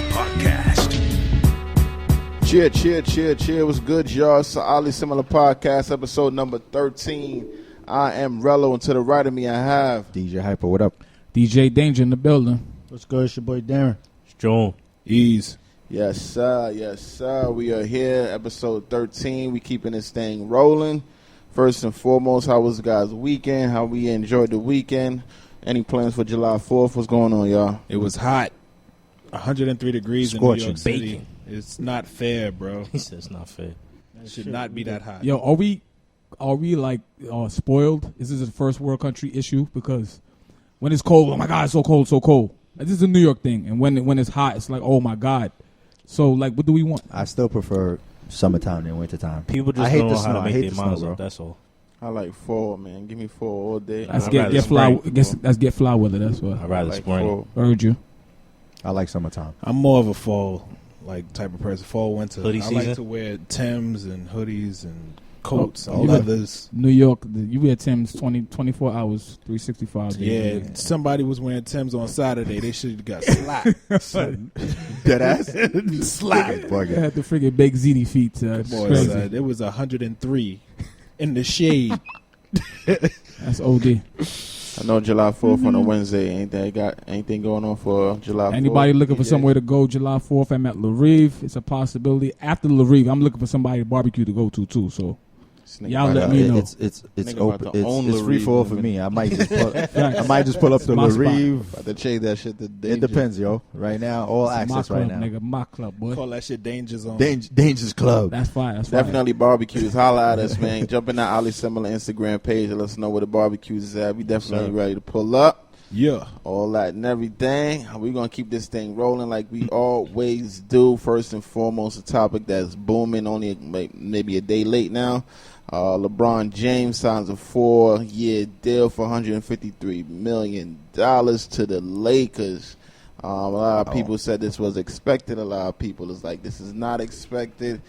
Podcast. Cheer. What's good, y'all? It's the Oddly Similar Podcast, episode number 13. I am Rello, and to the right of me, I have DJ Hypa. What up? DJ Dane-Ja in the building. What's good? It's your boy Darren. It's Joel. Ease. Yes, sir. We are here, episode 13. We keeping this thing rolling. First and foremost, how was the guys' weekend? How we enjoyed the weekend? Any plans for July 4th? What's going on, y'all? It was hot. 103 degrees Scorching. in New York City. Baking. It's not fair, bro. He said it's not fair. It should not be that hot. Yo, are we like spoiled? Is this a first world country issue? Because when it's cold, oh my God, it's so cold. This is a New York thing, and when it's hot, it's like, oh my God. So like, what do we want? I still prefer summertime than wintertime. People just I hate don't the know how snow. to I make hate their the snow, minds bro. up. That's all. I like fall, man. Give me fall all day. Let's I'd get rather fly. spring. Let's get fly weather. That's what. I'd rather like spring. fall. Heard you. I like summertime. I'm more of a fall type of person. Fall, winter. Hoodie I season? like to wear Timbs and hoodies and coats Oh, and you leathers. New York, you wear Tim's 24 hours, 365 days. Yeah, somebody was wearing Timbs on Saturday. They should have got slapped. Son. Dead ass. Slapped. I had the friggin' big ZD feet. It's Boy, crazy. son, it was 103 in the shade. That's OD. I know July 4th on a Wednesday. Anything going on for July 4th? Anybody looking for DJ? somewhere to go July 4th? I'm at La Rive. It's a possibility. After La Rive, I'm looking for somebody to barbecue to go to too. So This nigga y'all about let to- me know. It's Nigga open. about to own It's La free Rive for all in a for minute. me. I might just pull, Facts. I might just pull up to my La spot. Rive. About to change that shit to It Danger. depends, yo. Right now, all my access club, right now. nigga. My club, boy. Call that shit Danger Zone. Dangerous Club. That's fine. That's fine. Definitely barbecues. Holla at us, man. Jump in that Oddly Similar Instagram page and let us know where the barbecues is at. We definitely ready to pull up. Yeah. All that and everything. We're going to keep this thing rolling like we always do. First and foremost, a topic that's booming, only maybe a day late now. LeBron James signs a 4-year deal for $153 million to the Lakers. A lot of people said this was expected. A lot of people is like, this is not expected.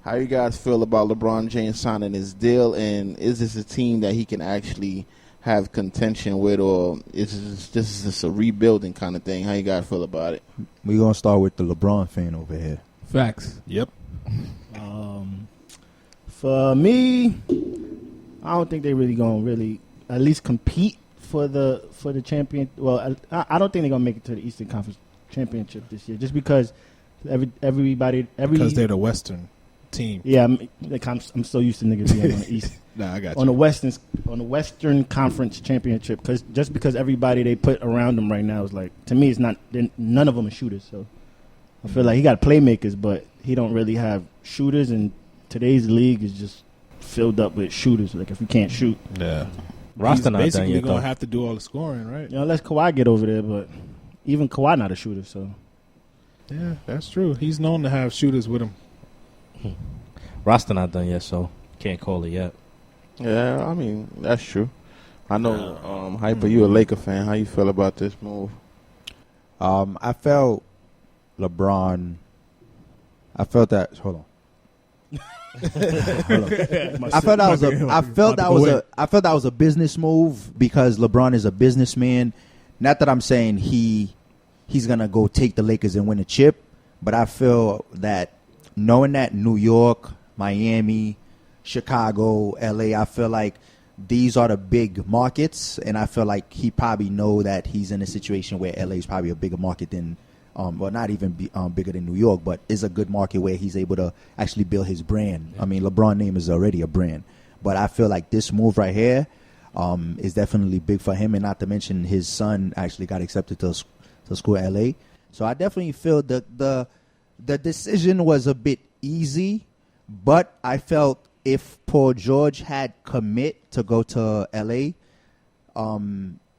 How you guys feel about LeBron James signing his deal, and is this a team that he can actually have contention with, or is this just a rebuilding kind of thing? How you guys feel about it? We're going to start with the LeBron fan over here. Facts. Yep. For me, I don't think they really gonna at least compete for the champion. Well, I don't think they're gonna make it to the Eastern Conference Championship this year, just because everybody Because they're the Western team. yeah. I'm so used to niggas being on the East. Nah, I got you. on the Western Conference Championship, because everybody they put around them right now is like, to me, it's not. None of them are shooters. So I feel like he got playmakers, but he don't really have shooters. And today's league is just filled up with shooters. Like, if you can't shoot, Yeah. Roster He's not done basically yet, going though. to have to do all the scoring, right? unless Kawhi get over there, but even Kawhi not a shooter. So Yeah, that's true. He's known to have shooters with him. Roster not done yet, so can't call it yet. Yeah, I mean, that's true. I know, Hyper, you a Laker fan. How you feel about this move? I felt LeBron. I felt that. Hold on. I felt that was a business move because LeBron is a businessman. Not that I'm saying he's gonna go take the Lakers and win a chip, but I feel that knowing that New York, Miami, Chicago, LA, I feel like these are the big markets, and I feel like he probably know that he's in a situation where LA is probably a bigger market than, well, not even bigger than New York, but is a good market where he's able to actually build his brand. I mean, LeBron name is already a brand, but I feel like this move right here is definitely big for him, and not to mention his son actually got accepted to school at LA. So I definitely feel the decision was a bit easy, but I felt if Paul George had commit to go to LA,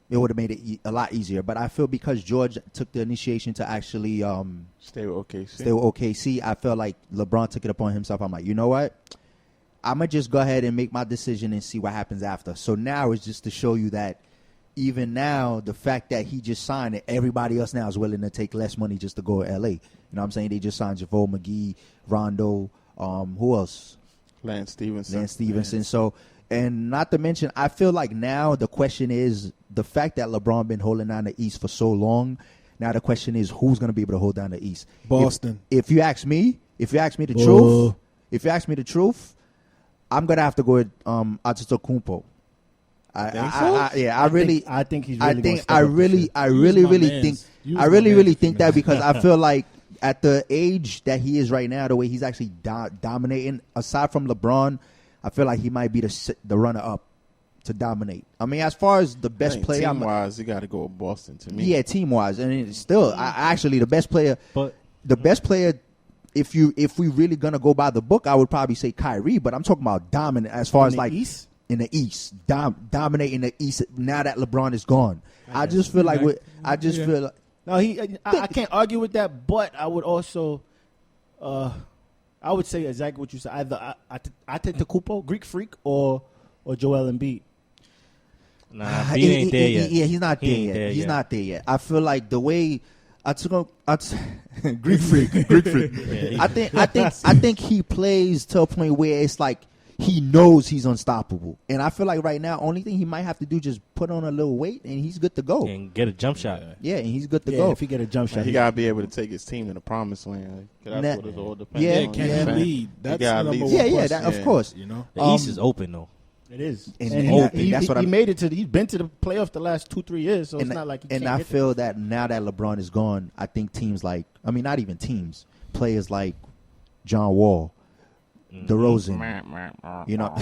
it would have made it a lot easier. But I feel because George took the initiation to actually Stay with OKC. stay with OKC, I felt like LeBron took it upon himself. I'm like, you know what? I'm going to just go ahead and make my decision and see what happens after. So now it's just to show you that even now, the fact that he just signed it, everybody else now is willing to take less money just to go to LA. You know what I'm saying? They just signed JaVale McGee, Rondo, who else? Lance Stevenson. So, and not to mention, I feel like now the question is the fact that LeBron been holding on the East for so long. Now the question is, who's going to be able to hold down the East? Boston. If you ask me the truth, I'm gonna have to go with Antetokounmpo. I think he's really I really think that because I feel like at the age that he is right now, the way he's actually dominating, aside from LeBron, I feel like he might be the runner up to dominate. I mean, as far as the best player, team wise, you got to go with Boston to me. Yeah, team wise, and it's still, actually the best player. But the best player, if we really gonna go by the book, I would probably say Kyrie. But I'm talking about dominant as far as like East? In the East, dominating the East. Now that LeBron is gone, I just feel like feel like. No, I can't argue with that, but I would also, I would say exactly what you said. Either Antetokounmpo, Greek Freak, or Joel Embiid. Nah, he ain't there yet. Yeah, he's not there yet. He's not there yet. I feel like the way Greek Freak. Yeah, I think he plays to a point where it's like he knows he's unstoppable, and I feel like right now, only thing he might have to do just put on a little weight, and he's good to go. And get a jump shot. Yeah, and he's good to go. If he get a jump shot, He got to be able to take his team to the promised land. That's what it all depends Yeah, on. Can he lead? That's the gotta number lead. one Yeah, question. of course. You know, The East is open though. it is. And That's what he made it to. He's been to the playoff the last 2-3 years, so it's not like he can't I get feel that now that LeBron is gone, I think teams like, I mean, not even teams, players like John Wall, DeRozan, you know,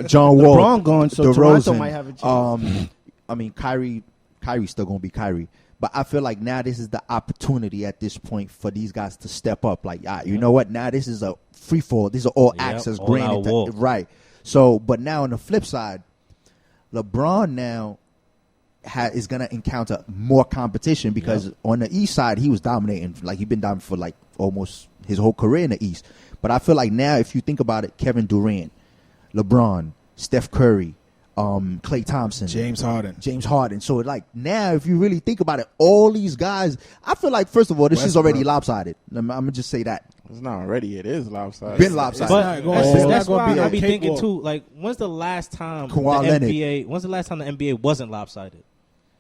John Wall, LeBron gone, so Toronto might have a chance. I mean, Kyrie's still gonna be Kyrie, but I feel like now this is the opportunity at this point for these guys to step up. Like, you know what? Now this is a free fall. These are all access all granted, out war. right? So, but now on the flip side, LeBron now is going to encounter more competition because on the East side, he was dominating. Like, he's been dominating for like almost his whole career in the East. But I feel like now, if you think about it, Kevin Durant, LeBron, Steph Curry, Klay Thompson, James Harden. So like now, if you really think about it, all these guys, I feel like first of all, this is already lopsided. I'm gonna just say that. It's not already. It is lopsided. Been lopsided. But that's why I be thinking cakewalk. too. Like, when's the last time Kawhi the Leonard. NBA? When's the last time the NBA wasn't lopsided?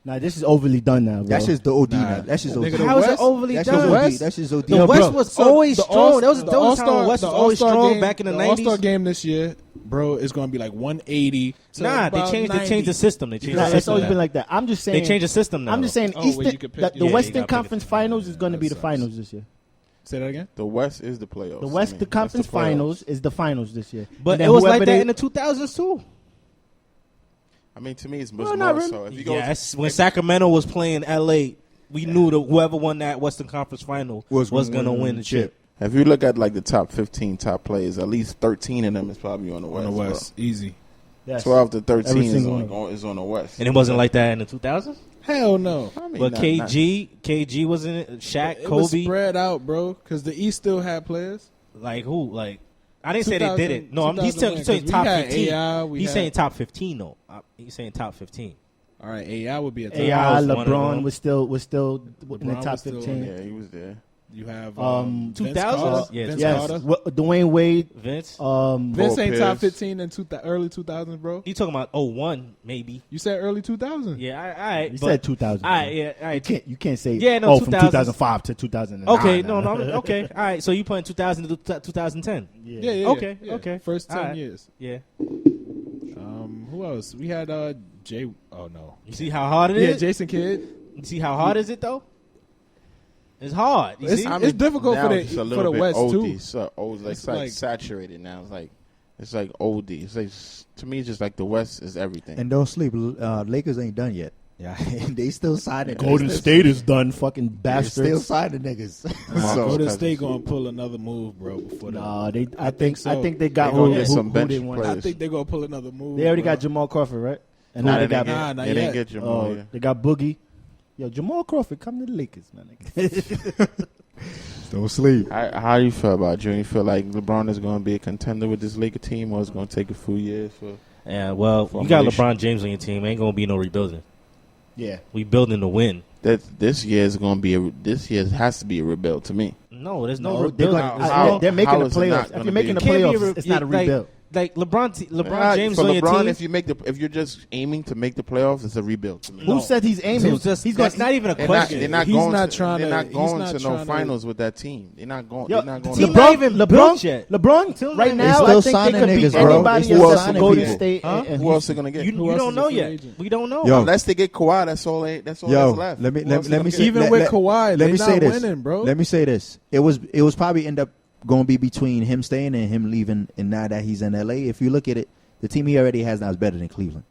Nah, this is overly done now, bro. That's just the OD now. That's just OD. Nigga, the How is it West- overly That's done? just OD. West- That's just OD. The West was always the strong. There was a the time All-Star- when West the was always All-Star strong game- back in the All-Star 90s. game this year, bro, is going to be like 180. to Nah, they about changed 90. the system. They changed Nah, the it's system. always been like that. I'm just saying. They changed the system now. I'm just saying, Oh, where Eastern, you could pick- the yeah, you Western gotta pick Conference it. Finals is going to be the That finals this year. Say that again. The West is the playoffs. The Western Conference that's the playoffs. Finals is the finals this year. But And then it was like whoever that they- in the 2000s too. I mean, to me, it's Well, much not more really. so. If you go, Yes, when Sacramento was playing LA, we knew that whoever won that Western Conference Final was going to win the chip. if you look at like the top 15 top players, at least 13 of them is probably on the West. On the West, easy. Yes. 12 to 13 Every is single on, one. is on the West. And it wasn't like that in the 2000s. Hell no. I mean, But not- KG was in it. Shaq, It was Kobe. spread out, bro, because the East still had players. Like who? Like I didn't say they did it. No, he's 2000 saying we top had 15. AI, we He's had- saying top 15 though. He's saying top 15. All right, AI would be a top. AI, was one of LeBron them. was still in the LeBron top was still 15. Yeah, he was there. You have 2000s? Vince Carter. Yeah, Vince Yes, Carter. Dwayne Wade. Vince. Vince Paul ain't top Pierce. 15 in early 2000s, bro. You talking about 01 maybe? You said early 2000s. Yeah, all right. You but- said 2000. All right, yeah, all right. You can't say Yeah, no, from 2000s. 2005 to 2009. Okay, no, okay, all right. So you putting 2000 to 2010? Yeah. Okay, yeah. okay. First 10 All right. years. Yeah. Who else? We had Jay. Oh no. You see how hard it Yeah, is? Jason Kidd. You see how hard is it though? It's hard. You see? It's difficult now for it's a the little bit West OD. too. So It's like like- saturated now. It's like OD. It's like, to me, it's just like the West is everything. And don't sleep. Lakers ain't done yet. Yeah, they still signing. Golden State is done, fucking They're still bastards. signing niggas. So- Golden State gonna pull another move, bro. Before Nah, that. I think so. they got They gonna who get some bench they want. players. I think they're gonna pull another move. They already bro. got Jamal Crawford, right? And Nah, now they didn't got get- not they yet. didn't get Jamal. Yeah. they got Boogie. Yo, Jamal Crawford, come to the Lakers, man. Don't sleep. How do you feel about it, Junior? You feel like LeBron is going to be a contender with this Laker team, or it's going to take a few years for? Yeah, well, you got Formation. LeBron James on your team. Ain't gonna be no rebuilding. Yeah. We building to win. That this year is going to be this year has to be a rebuild to me. No, there's no No, rebuilding. How- they're making how the is it playoffs. not If gonna you're making be? the Can't be a playoffs, it's not a like, rebuild. like LeBron James for on your LeBron, team. if you're just aiming to make the playoffs, it's a rebuild. To me. Who said he's aiming? That's not even a question. They're not He's going not to, trying they're to- not he's going not to no trying to- finals with that team. They're not going. Yo, They're not going. team to not even built yet. LeBron, right now, still I think they signing could beat niggas, bro. anybody They still except for signing Golden people. State. Huh? And Who else are gonna get? You else don't is know a free yet. agent? We don't know. Yo. Unless they get Kawhi, that's all that's left. let me Who else is let gonna me get? see. Even with Kawhi, let they me not say this. winning, bro. Let me say this. It was probably end up going to be between him staying and him leaving. And now that he's in LA, if you look at it, the team he already has now is better than Cleveland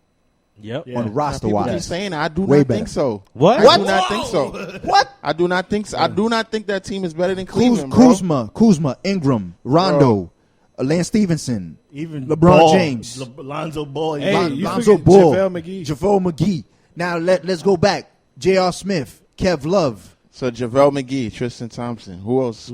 Yep. Yeah. on roster People keep wise. saying I do Way not better. think so. What? I do not think so. What? I do not think so. I do not think that team is better than Cleveland, bro. Kuzma, Ingram, Rondo, Lance Stevenson, even LeBron Ball, James. Lonzo Ball. Hey, you Lonzo forget Ball, JaVale McGee. JaVale McGee. Now let's go back. J.R. Smith, Kev Love. So JaVale McGee, Tristan Thompson. Who else?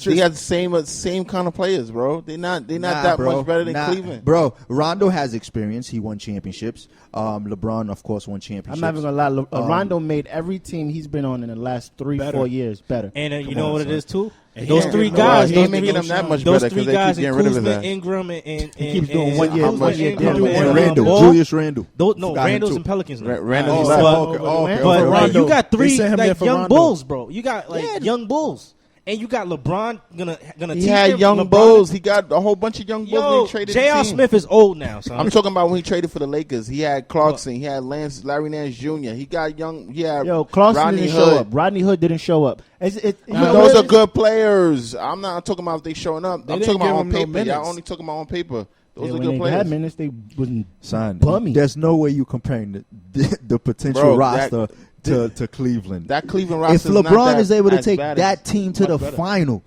He has the same kind of players, bro. They're not that much better than Cleveland. Bro, Rondo has experience. He won championships. LeBron, of course, won championships. I'm not even gonna lie. Rondo made every team he's been on in the last 3-4 years better. And you know what it is too. And Those he three ain't- guys, he ain't making them that much those better three because they guys, keep getting and rid of his Kuzma, ass. Ingram, and He keeps doing and- 1 year, and 1 year Ingram deal. and Randall, Ball. Julius Randall. No, Forgot him Randall's too. and Pelicans. now. Randall, Oh, left. okay. But Rondo. you got They three sent him there like for young Rondo. bulls, bro. You got like young bulls, and you got LeBron gonna He teach had them. young LeBron, bulls. He got a whole bunch of young bulls when Yo, he traded J.R. the team. Smith is old now, son. I'm talking about when he traded for the Lakers. He had Clarkson. He had Larry Nance Jr. He got young. He had Clarkson Rodney didn't Hood. show up. Rodney Hood didn't show up. Those are good players. I'm not talking about if they showing up. I'm didn't talking about give on him no paper. Y'all minutes. only talking about on paper. Those are when good they players. had minutes, they wasn't Son, bummy. there's no way you comparing the potential Bro, roster to Cleveland. That Cleveland If roster. LeBron is able to take bad that as- team to the much better. final,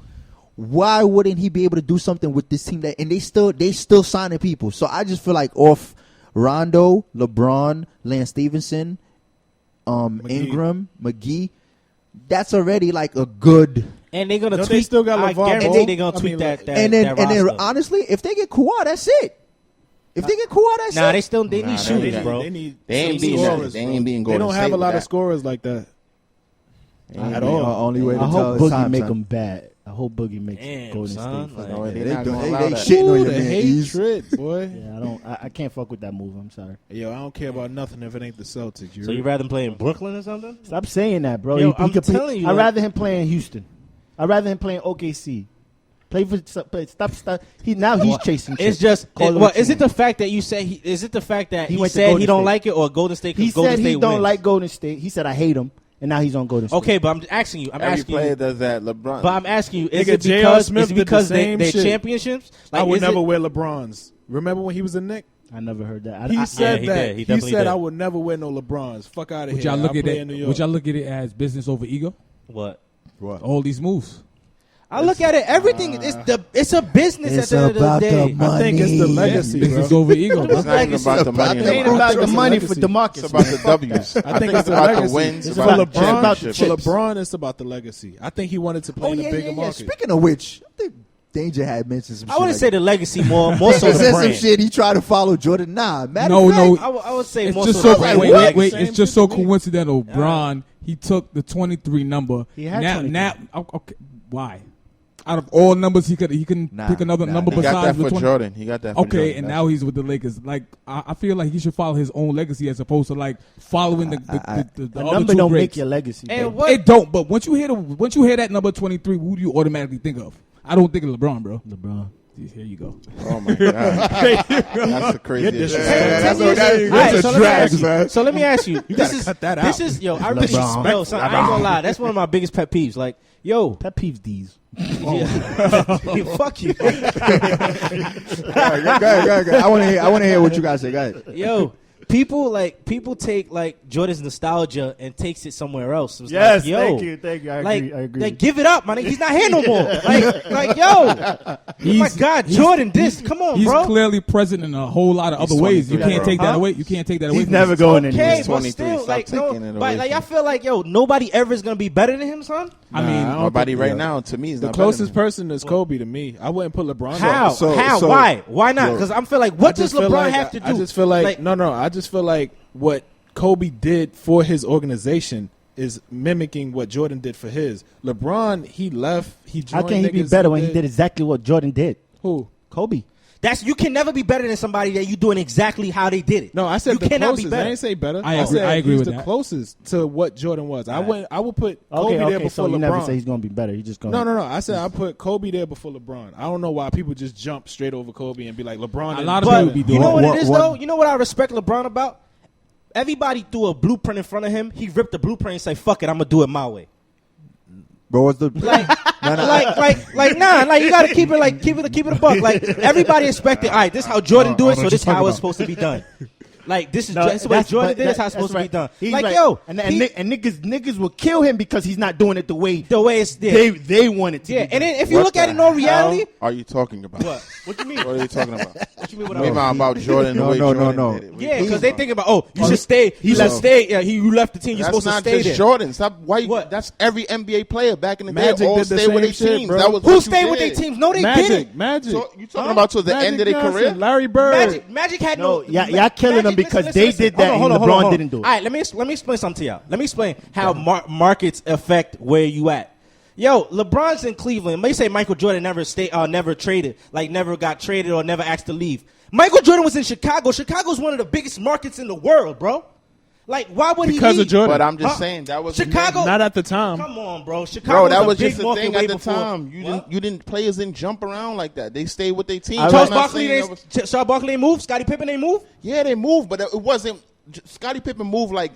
why wouldn't he be able to do something with this team? And they still signing people. So I just feel like off Rondo, LeBron, Lance Stevenson, Ingram, McGee, that's already like a good. And they're gonna Don't tweak. they still got I LeVar guarantee Ball? they're gonna I tweak mean, that. And then roster. honestly, if they get Kawhi, that's it. If they get Kawhi, that's Nah, it. they need Nah, shooters, they- bro. They need They ain't some beating that. scorers, They bro. ain't beating They Golden don't have State a lot with of that. scorers like that. At The all. only way to I tell hope is Boogie time, make son. them bad. I hope Boogie makes Damn, Golden son, State. like- Fuck. No, they They not do- gonna they- allow they that. shitting on Ooh, your the man, Ease. hatred, boy. Yeah, I can't fuck with that move. I'm sorry. Yo, I don't care about nothing if it ain't the Celtics. So you rather play in Brooklyn or something? Stop saying that, bro. Yo, He I'm could play- telling you, I'd like- rather him play in Houston. I'd rather him play in OKC. Stop. He's chasing. It's chips. just. Call it Well, what you is it want. the fact that you said? Is it the fact that He he went to said Golden he don't State. like it, or Golden State? He Because Golden said State he don't wins? like Golden State. He said I hate him, and now he's on Golden State. Okay, but I'm asking you. I'm Every asking player you. does that. LeBron. But I'm asking you. Is Nigga, it J.R. because? Smith Is it did the because same they're shit. championships? I would is never it- wear LeBrons. Remember when he was a Knick? I never heard that. He said he that. did. He He definitely said did. I would never wear no LeBrons. Fuck out of Would here. y'all look I at play it? in New York. Would y'all look at it as business over ego? What? All these moves. I look at it. Everything. It's a business It's at the end of the about the day. money. I think it's the legacy, Business bro. over ego. It's not even about the money. It ain't anymore. about the It's money legacy. for DeMarcus. It's about man. the W's. I think it's it's the about legacy. the wins. It's about for the LeBron. championships. For LeBron, it's about the legacy. I think he wanted to play Oh in yeah, a bigger yeah. market. Speaking of which, I think Danger had mentioned some. I shit wouldn't like say the legacy more so He the said some brand. shit. He tried to follow Jordan. Nah, matter No, of fact, no. I would say It's more just so so the brand. wait. Same It's just shit so to me. coincidental. Bron, he took the 23 number. He had now, 23. now, okay, why? Out of all numbers, he can Nah, pick another nah, number nah. He got besides that the for 20. Jordan. He got that for Jordan. Okay, and now he's with the Lakers. Like I feel like he should follow his own legacy as opposed to like following the The other number two don't greats. make your legacy. And bro. what? It don't. But once you hear that number 23, who do you automatically think of? I don't think of LeBron, bro. LeBron. Here you go. Oh my god, that's the craziest. That's Alright, a drag, man. So let me ask you. This is cut that this out. is yo. I really LeBron. yo. Son, I ain't gonna lie. That's one of my biggest pet peeves. Like yo, Pet peeves these. fuck you. Go ahead. I want to hear what you guys say. Go ahead. Yo, people take like Jordan's nostalgia and takes it somewhere else. It's Yes, like, yo, thank you. I Like, agree. like, give it up, man. He's not here no more. like, yo, oh my God, Jordan, come on, He's bro. clearly present in a whole lot of He's other ways. You 23, can't bro. take that Huh? away. You can't take that away. He's from never him. going Okay, anywhere. He's but 23. still, Stop like, no, taking it but away like, I from feel like, yo, nobody ever is gonna be better than him, son. I mean, Nah, I don't Nobody think- right yeah. now to me is The not closest better person is Kobe to me. I wouldn't put LeBron. How? so- How? so- Why? Why not? Yo, Because I'm feel like, I what does just feel LeBron like- have to do? I just feel like no. I just feel like what Kobe did for his organization is mimicking what Jordan did for his. LeBron, he left. He How joined. can he be niggas better when he did exactly what Jordan did? Who? Kobe. You can never be better than somebody that you doing exactly how they did it. No, I said you the cannot closest. be better. I didn't say better. I agree. Said I agree he's with the that. closest to what Jordan was. I would put Kobe there Okay, before so you LeBron. never say he's gonna be better. He just gonna. No. I said I put Kobe there before LeBron. I don't know why people just jump straight over Kobe and be like LeBron. A lot of But people be doing you know that. what it is, though? You know what I respect LeBron about? Everybody threw a blueprint in front of him. He ripped the blueprint and say, "Fuck it, I'm gonna do it my way." Bro, what's the Like, you gotta keep it a buck. Like everybody expected. All right, this is how Jordan do it, so this is how it's supposed to be done. Like this is just what Jordan did. This is how it's supposed to be done. He's Like right. yo, and niggas will kill him because he's not doing it the way it's there. they want it to. Yeah, be and done. then if you look at it in all reality, Are you talking about? what you mean? What are you talking about? What you mean? Maybe about Jordan. No, the way no, no, Jordan no. did it. What Yeah, you because they talking think about you should stay. You should stay. Yeah, you left the team. You're That's supposed to not stay just there. Jordan. Stop. Why? What? That's every NBA player back in the Magic day. All did the stay with same their shit, teams. bro. That was Who what you stayed with their did. teams? No, they Magic, didn't. Magic. So you talking about to the end of their Johnson, career? Larry Bird. Magic had No, no. y'all killing them because they did that and LeBron didn't do it. All right, let me explain something to y'all. Let me explain how markets affect where you at. Yo, LeBron's in Cleveland. They say Michael Jordan never traded, like never got traded or never asked to leave. Michael Jordan was in Chicago. Chicago's one of the biggest markets in the world, bro. Like, why would Because he of Jordan. But I'm just saying that was Chicago. Not at the time. Come on, bro. Chicago Bro, that was a big just the market thing way at the before. time. What? You didn't players didn't jump around like that. They stayed with their team. Charles I'm not Barkley, saying that was- Charles Barkley ain't moved. Scottie Pippen ain't moved. Yeah, they moved, but it wasn't. Scottie Pippen moved like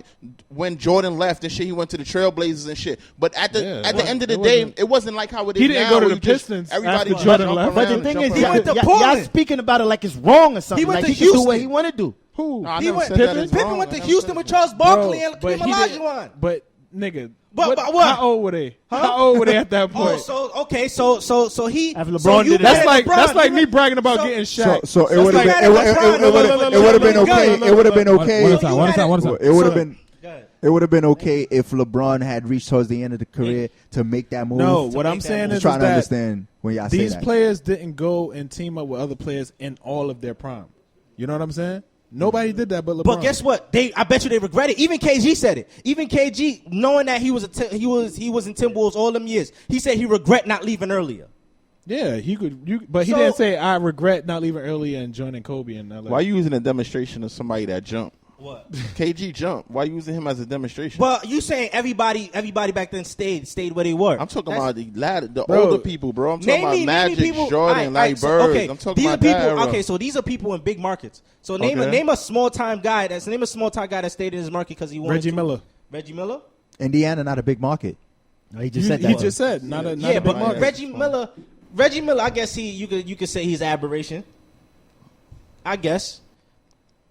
when Jordan left and shit. He went to the Trailblazers and shit. But at the end of the day, it wasn't like how it is He didn't now. go to where the you just- Pistons Everybody after Jordan jump left. But the around, thing jump is, around. went to y'all Portland. speaking about it like it's wrong or something. He went like to he can do Houston. what he want to do. Who? No, I He never went. said that Pippen is went wrong. to I never Houston said with that. Charles Barkley and but Kim he didn't- Olajuwon. But nigga, But what? what? How old were they? How old were they at that point? Oh, so okay, so he. After so LeBron you did it. that's mad like at LeBron. that's like You me mad- bragging about so- getting Shaq. So it That's would like have that been LeBron. it would have been okay. It would have been okay. One time. It would have been. Go ahead. It would have been okay if LeBron had reached towards the end of the career to make that move. No, To what make I'm that saying move. I'm is trying to that understand when y'all say these that. players didn't go and team up with other players in all of their prime. You know what I'm saying? Nobody did that but LeBron. But guess what? I bet you they regret it. Even KG said it. Even KG, knowing that he was in Timberwolves all them years, he said he regret not leaving earlier. Yeah, he could. But he So- didn't say I regret not leaving earlier and joining Kobe in LA. Why you using a demonstration of somebody that jumped? What? KG jumped. Why you using him as a demonstration? Well, you saying everybody back then stayed where they were. I'm talking That's- about the latter, the Bro, older people, bro. I'm talking Name about me Magic, people. Jordan, Larry so, Bird. okay, I'm talking these about are people. that era. Okay, so these are people in big markets. So name Okay. a small time guy. Name a small time guy that stayed in his market because he wanted Reggie to. Miller. Reggie Miller. Indiana, not a big market. No, he just said that. He just said not a Yeah, big but market. Reggie Miller. I guess you could say he's aberration. I guess.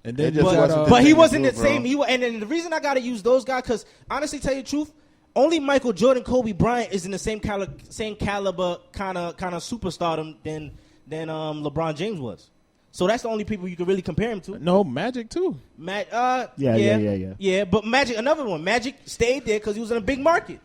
And They then just you got, wasn't But he thing to wasn't do, the bro. same. And then the reason I gotta use those guys, because honestly, tell you the truth, only Michael Jordan, Kobe Bryant is in the same caliber kind of superstardom than LeBron James was. So that's the only people you can really compare him to. no Magic too. Yeah. But Magic, another one. Magic stayed there because he was in a big market.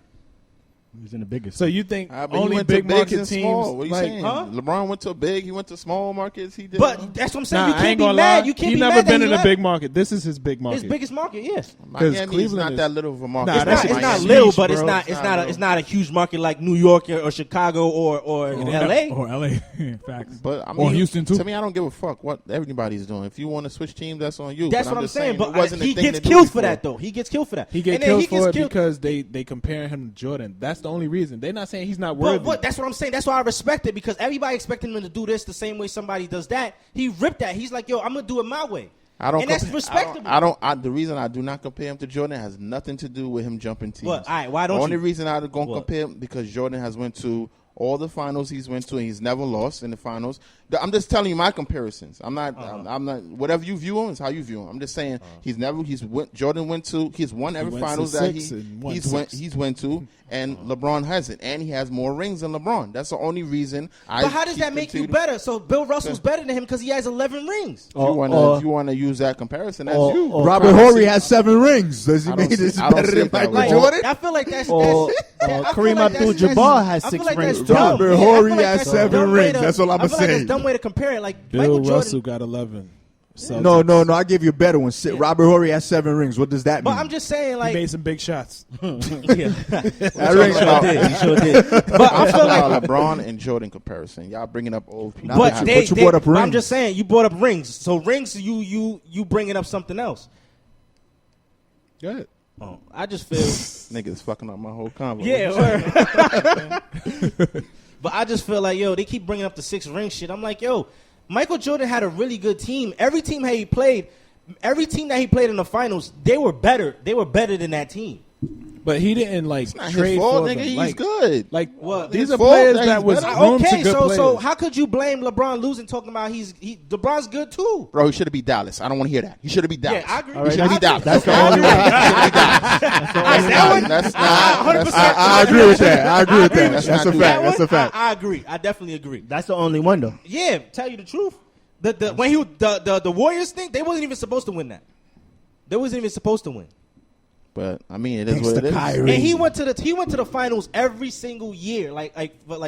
He was in the biggest. So you think But he only went big to bigs market and teams? small. What are you like, saying? huh? LeBron went to big. He went to small markets. He did. But that's what I'm saying. Nah, You I can't ain't be gonna mad. lie. You can't he be never mad that been he in a left. big market. This is his big market. His biggest market, yes. Miami is Cleveland not is- that little of a market. Nah, It's that's not, a it's not huge, little, but bro. it's not a huge market like New York or Chicago or LA. Or LA. Facts. But I mean, Or Houston, too. To me, I don't give a fuck what everybody's doing. If you want to switch teams, that's on you. That's But what I'm just saying. it But wasn't a he thing gets to do killed for before. that, though. He gets killed for that. He get And then killed he gets for it killed- because they comparing him to Jordan. That's the only reason. They're not saying he's not But worthy. what? That's what I'm saying. That's why I respect it, because everybody expecting him to do this the same way somebody does that. He ripped that. He's like, yo, I'm gonna do it my way. I don't. And that's compa- respectable. The reason I do not compare him to Jordan has nothing to do with him jumping teams. What? All right, why don't The only you? reason I'm going to What? compare him because Jordan has went to all the finals he's went to and he's never lost in the finals. I'm just telling you my comparisons. I'm not. I'm not. Whatever you view him is how you view him. I'm just saying Jordan went to. He's won every went to finals that 6 and won he's 6. went to, and LeBron hasn't, and he has more rings than LeBron. That's the only reason. But how does that make you better? So Bill Russell's better than him because he has 11 rings. If you want to use that comparison, that's you. Robert Horry has 7 rings. Does he I mean don't this see- is I don't better see than it that Michael way. Jordan? I feel like that's. Or I feel Kareem like that's- Abdul-Jabbar has I feel 6 like rings. that's dumb. Robert Yeah, I Horry feel like has that's a 7 dumb way rings. to- That's all I'ma I feel like that's say. a dumb way to compare it. Like Bill Michael Jordan. Russell got 11. No. I give you a better one. Robert Horry has 7 rings. What does that mean? But I'm just saying, He like, made some big shots. yeah, That ring he sure did. But I feel like, LeBron and Jordan comparison. Y'all bringing up old people. but you brought up rings. I'm just saying, you brought up rings. So rings, you bringing up something else. Go ahead. Oh, I just feel. Niggas fucking up my whole convo. Yeah, but I just feel like, yo, they keep bringing up the 6 ring shit. I'm like, yo, Michael Jordan had a really good team. Every team that he played in the finals, they were better. They were better than that team. But he didn't like It's not trade his fault, for nigga. them. He's Like, good. Like What? these His are fault players that that he's was better? room Okay, to good so players. how could you blame LeBron losing? Talking about LeBron's good too. Bro, he should have beat Dallas. I don't want to hear that. He should have beat Dallas. Yeah, I agree. He should have beat Dallas. That's the only one. That's not. I agree with that. I agree with that. That's That's a not fact. that That's a fact. I agree. I definitely agree. That's the only one though. Yeah, tell you the truth. The Warriors thing, they wasn't even supposed to win that. They wasn't even supposed to win. But I mean, it is Thanks what to it is. Kyrie. And he went to the finals every single year, like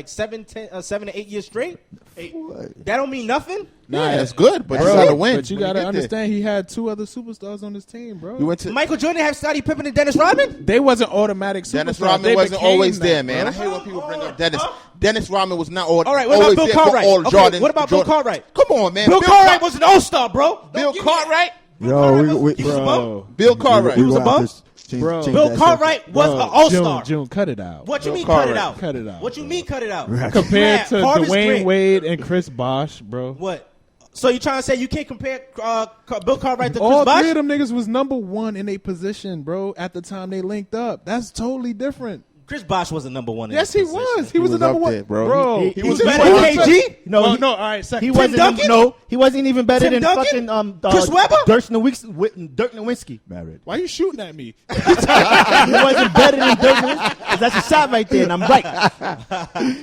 7 to 8 years straight. That don't mean nothing. Nah, that's good, but Bro, you gotta win. But you when gotta get there. understand, he had 2 other superstars on his team, bro. You went to Michael Jordan had Scottie Pippen and Dennis Rodman. They wasn't automatic superstars. Dennis Rodman They wasn't became always that, there, man. bro. I hate when people bring up Dennis. Dennis Rodman was not All right, what always about Bill there Cartwright? for all Okay, Jordan. what about Bill Cartwright? Come on, man. Bill Cartwright was an all-star, bro. Bill Cartwright. Bro, Bill Cartwright. We was gonna have above? to change Bro. that Bill subject. Cartwright was an all-star. June, cut it out. What you Bill mean cut it Cartwright. out? Cut it out, What you mean cut it out? Compared to Harvest Dwayne Grant. Wade and Chris Bosh, bro. What? So you trying to say you can't compare Bill Cartwright to Chris All Bosh? 3 of them niggas was number 1 in their position, bro. At the time they linked up, that's totally different. Chris Bosh wasn't number 1. Yes, he was. He was the was number up 1, there, bro. bro. He was was better better than than KG. No, Oh, he, no, all right. Second. he wasn't. Duncan? No, he wasn't even better Tim than Duncan? fucking Chris Webber? Dirk Nowitzki. Married. Why you shooting at me? He wasn't better than Dirk Nowitzki. 'Cause that's a shot right there, and I'm right.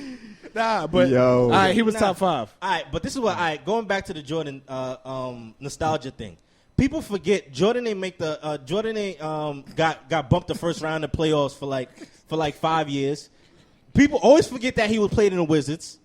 Nah, but Yo. all right, he was Nah. top 5. All right, but this is what. All right, going back to the Jordan nostalgia thing. People forget Jordan ain't make the Jordan ain't got bumped the first round of playoffs for like 5 years. People always forget that he was played in the Wizards.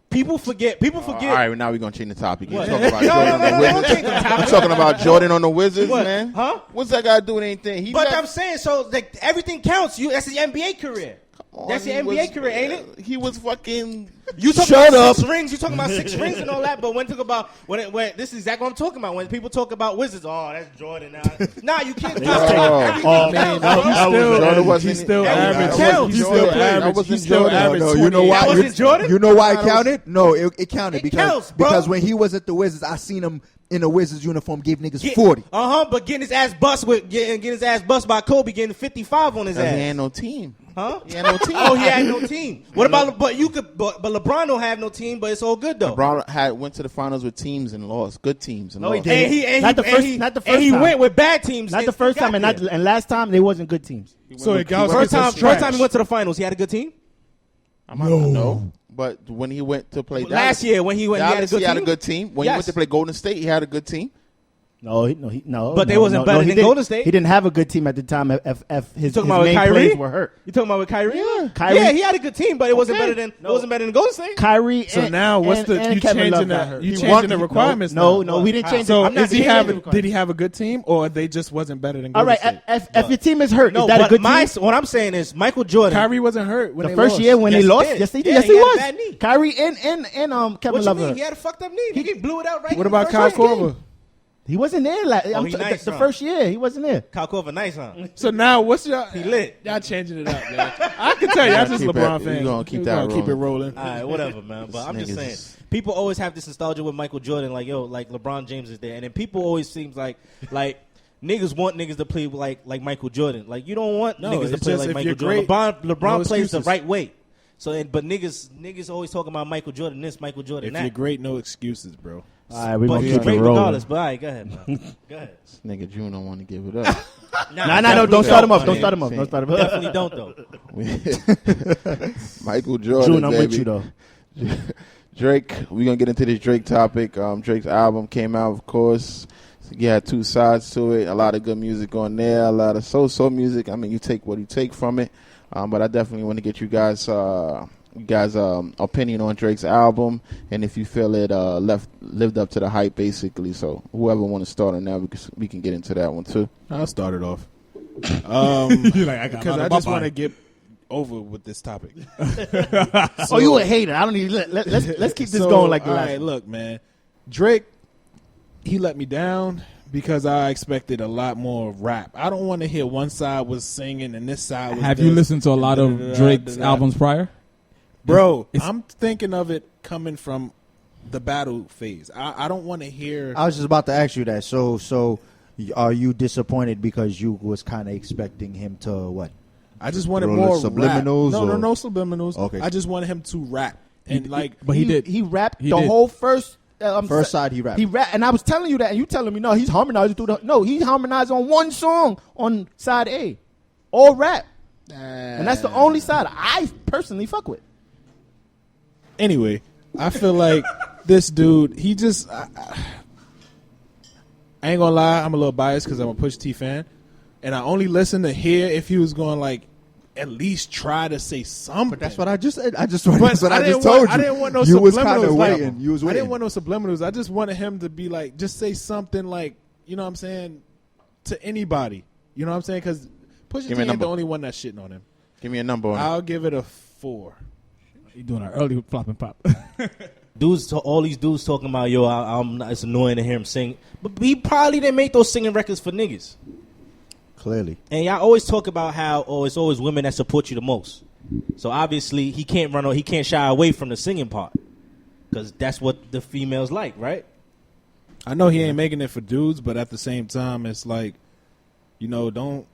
People forget. All right, now we're gonna change the topic. You What? talking about No, Jordan no, on the no, Wizards? don't change the topic. I'm talking about Jordan on the Wizards, What? man. Huh? What's that guy doing? Anything? He But left- I'm saying, so like everything counts. That's his NBA career. Come on, That's your he NBA was- career, ain't it? He was fucking. You talking Shut about up. 6 rings? You talking about 6 rings and all that? But when talk about when this is exactly what I'm talking about. When people talk about Wizards, oh, that's Jordan. Nah, you can't. Oh, Man, Jordan wasn't- he's still That average. counts. He's Jordan. still That average. wasn't He's still Jordan. average. No, you know 28. why? That wasn't Jordan? You know why it That was- counted? No, it counted It because counts, bro. because when he was at the Wizards, I seen him in a Wizards uniform give niggas 40. But getting his ass bust getting his ass bust by Kobe, getting 55 on his He ass. had no team. Huh? He had no team. Oh, he had no team. What about? But LeBron don't have no team, but it's all good though. LeBron went to the finals with teams and lost. Good teams and No, he lost. didn't. Not the first time. went with bad teams. Not the first time, and last time they wasn't good teams. So it got First time he went to the finals, he had a good team. I might not know. But when he went to play Last year when he went, Dallas, he had a good team. When he went to play Golden State, he had a good team. No. But they wasn't better than Golden State. He didn't have a good team at the time. If his talking about main Kyrie? players were hurt. You talking about with Kyrie? Yeah. Kyrie. Yeah, he had a good team, but it wasn't Okay. better than Golden State. Kyrie. So and, now what's and, the and you Kevin Love changing got the hurt. you He changing won- the requirements? No, now? we didn't change. So I'm not is he changing have the requirements. did he have a good team or they just wasn't better than All Golden right. State? If your team is hurt, No, is that a but good team? what I'm saying is Michael Jordan. Kyrie wasn't hurt when The they first lost. year when Yes, they he lost, did. yes, they did. Yeah, Yes, he he had a was. bad knee. Kyrie and Kevin What you Love. mean? He had a fucked up knee. He blew it out right. What in the about first Kyle game. Korver? He wasn't there. Nice, the huh? first year, he wasn't there. Kyle Korver, nice, huh? So now what's y'all? He lit. Y'all changing it up, man. I can tell y'all just Keep LeBron it- fans. we gonna keep We that gonna keep it rolling. All right, whatever, man. But I'm just niggas saying, is- people always have this nostalgia with Michael Jordan, like like LeBron James is there, and then people always seems like niggas want niggas to play like Michael Jordan. Like you don't want No, niggas to it's play just like if Michael you're Jordan. great, LeBron no plays the excuses. right way. So, but niggas always talking about Michael Jordan this, Michael Jordan If that. you're great, no excuses, bro. All right, we're But gonna he's keep great it rolling. regardless. But all right, go ahead, man. Go ahead. This nigga June don't want to give it up. No, don't start him up. Don't start him up. Don't start him up. Definitely don't though. Michael Jordan, June, I'm baby. with you though. Drake, we're going to get into this Drake topic. Drake's album came out, of course. You had 2 sides to it. A lot of good music on there. A lot of so-so music. I mean, you take what you take from it. But I definitely want to get you guys' you guys' opinion on Drake's album, and if you feel it lived up to the hype, basically. So whoever want to start on that, we can get into that one too. I'll start it off. You're like, Because I just want to get over with this topic. Oh, you a hater? I don't need. Let's keep this going like the all last. right, one. look, man. Drake, he let me down because I expected a lot more rap. I don't want to hear one side was singing and this side was. Have you listened to a lot of Drake's albums prior? Bro, I'm thinking of it coming from the battle phase. I don't want to hear. I was just about to ask you that. So are you disappointed because you was kind of expecting him to what? I just wanted Roll more the subliminals rap. No or- subliminals. Okay. I just wanted him to rap and But he did. He rapped He the did. whole first. First side he rapped. He rapped, and I was telling you that, and you telling me no, he's harmonizing through the. No, he harmonized on one song on side A, all rap, and that's the only side I personally fuck with. Anyway, I feel like this dude, he just. I ain't gonna lie, I'm a little biased because I'm a Pusha T fan, and I only listen to hear if he was going like at least try to say something. But that's what I just said. That's But what I didn't just told want- you. I didn't want no You was subliminals. kind of like- waiting. You was I waiting. didn't want no subliminals. I just wanted him to be like, just say something like, you know what I'm saying, to anybody. You know what I'm saying? Because Pusha T Give me a ain't number. the only one that's shitting on him. Give me a number on it. I'll give it a 4. You doing an early flop and pop? All these dudes talking about it's annoying to hear him sing, but he probably didn't make those singing records for niggas. Clearly. And y'all always talk about how it's always women that support you the most. So obviously he can't shy away from the singing part because that's what the females like, right? I know he ain't making it for dudes, but at the same time, it's like, you know, don't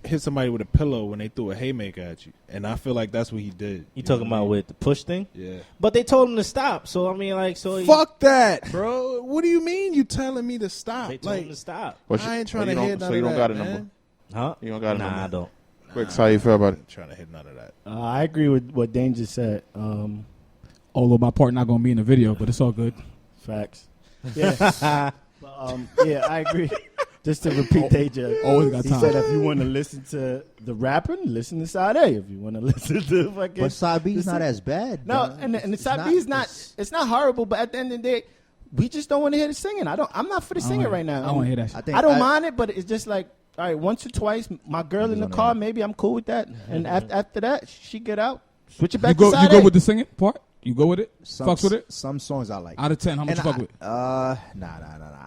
hit somebody with a pillow when they threw a haymaker at you. And I feel like that's what he did. You talking about with the push thing? Yeah. But they told him to stop. So I mean, like, so Fuck that, bro. What do you mean you telling me to stop? they told Like, him to stop, I ain't trying to hit none So you of don't that, got a man. number. huh? You don't got a Nah, number. I don't. Quick, how you feel about it? Trying to hit none of that. I agree with what Dane just said. Although my part not gonna be in the video, but it's all good. Facts. Yeah. Yeah, I agree. Just to repeat, Dane-Ja, Always got he time. said if you want to listen to the rapping, listen to side A. If you want to listen to fucking, But side B is the not sing- as bad. No, though. and the It's side B is not. It's not horrible, but at the end of the day, we just don't want to hear the singing. I'm not for the singing right now. I don't want to hear that shit. think I don't mind it, but it's just like, all right, once or twice, my girl in the on car, there. maybe I'm cool with that. And after that, she get out, switch it You back go, to side you A. go with the singing part? You go with it? Fucks with it? Some songs I like. Out of 10, how much you fuck with? Nah.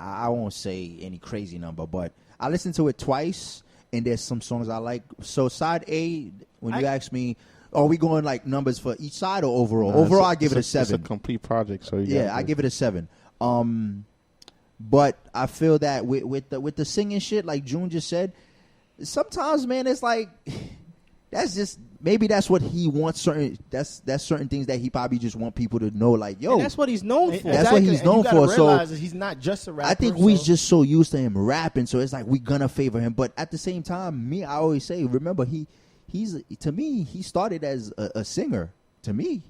I won't say any crazy number, but I listened to it twice, and there's some songs I like. So side A, when you ask me, are we going like numbers for each side or overall? Overall, I give it a 7. It's a complete project, so I give it a 7. But I feel that with the singing shit, like June just said, sometimes, man, it's like that's just maybe that's what he wants. That's certain things that he probably just want people to know. Like, yo, And that's what he's known for. That's what he's And you known gotta for, so- realize that he's not just a rapper. I think we so- just so used to him rapping, so it's like we gonna favor him. But at the same time, I always say, remember, he's to me, he started as a singer. To me,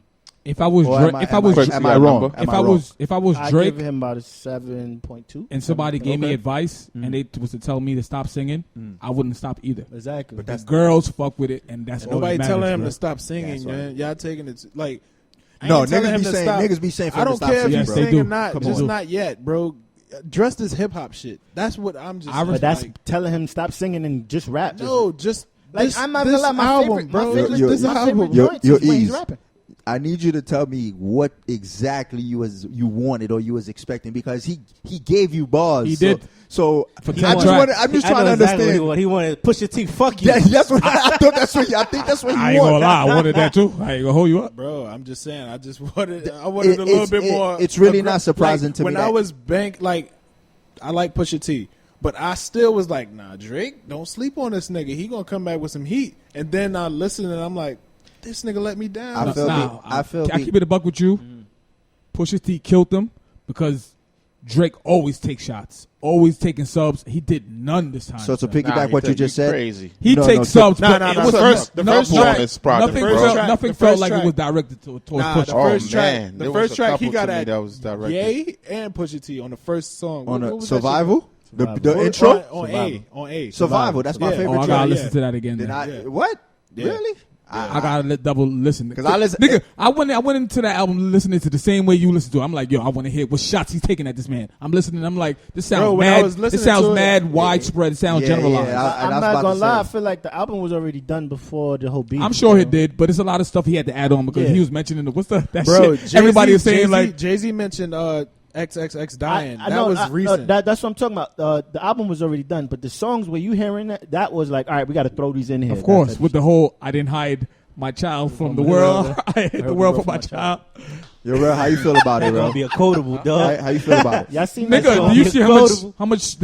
If I was Or Drake, am if I was Quick, am you I got a wrong? number? Am I wrong? if I was I Drake give him about a 7.2. and somebody gave me Okay. advice and they was to tell me to stop singing, I wouldn't stop either. Exactly. But the girls fuck with it, and that's all Nobody that telling matters, him bro. to stop singing, That's right. man. Y'all taking it like. I No, ain't telling niggas him be to saying- stop. niggas be saying for I him to don't stop care if singing, you bro. sing They do. or not, Come just on. not yet, bro. Dressed as hip hop shit. That's what I'm just. I But that's like, telling him stop singing and just rap. no, just Like this, I'm not this gonna lie, my album, favorite, bro. my favorite, Yo, my favorite yo, joints yo, is when he's Ease. rapping. I need you to tell me what exactly you wanted or you was expecting, because he gave you bars. He did. So For I'm 10 just tracks. I'm just I trying know to exactly understand. what he wanted. Push your T. Fuck you. That's what I thought. I think that's what he I ain't gonna wanted. lie, I wanted that too. I ain't gonna hold you up. Bro, I'm just saying. I wanted a little it's- bit more. it's really not surprising like, to me when that- I was I like Pusha T, but I still was like, nah, Drake, don't sleep on this nigga. He gonna come back with some heat. And then I listen and I'm like, this nigga let me down. I feel Nah, me. I keep it a buck with you. Pusha T killed them because Drake always takes shots, always taking subs. He did none this time. So to son. piggyback what you just said, Crazy. He No, takes no, subs. Nah, but nah, it nah, was the first track, bonus project, nothing bro. felt, nothing The felt first like track. it was directed towards Nah, Pusha. the Oh, first track, man. the There first was a track he couple got to me at that was directed. Ye and Pusha T on the first song. on What a was that shit survival, the called? intro, on A. Survival. That's my Yeah. favorite Oh, I track. gotta Yeah. listen to that again. Then Then. I Yeah. what? Yeah. Really? I gotta double listen because I listen. Nigga, I went into that album listening to the same way you listen to it. I'm like, yo, I want to hear what shots he's taking at this man. I'm listening. I'm like, this sounds mad. This sounds mad widespread. It sounds generalized. I'm not gonna lie. I feel like the album was already done before the whole beat. I'm sure it did, but it's a lot of stuff he had to add on because he was mentioning that bro, shit. Jay-Z, Everybody is saying like Jay-Z mentioned XXX dying. I that know, was recent. That's what I'm talking about. The album was already done, but the songs where you hearing that was like, all right, we got to throw these in here. Of course, with the whole I didn't hide my child from the world. I hid the world from my child. Yo, bro, how you feel about it, bro? Be a quotable, dog. How you feel about it? Y'all seen that Nigga, song? do you see how much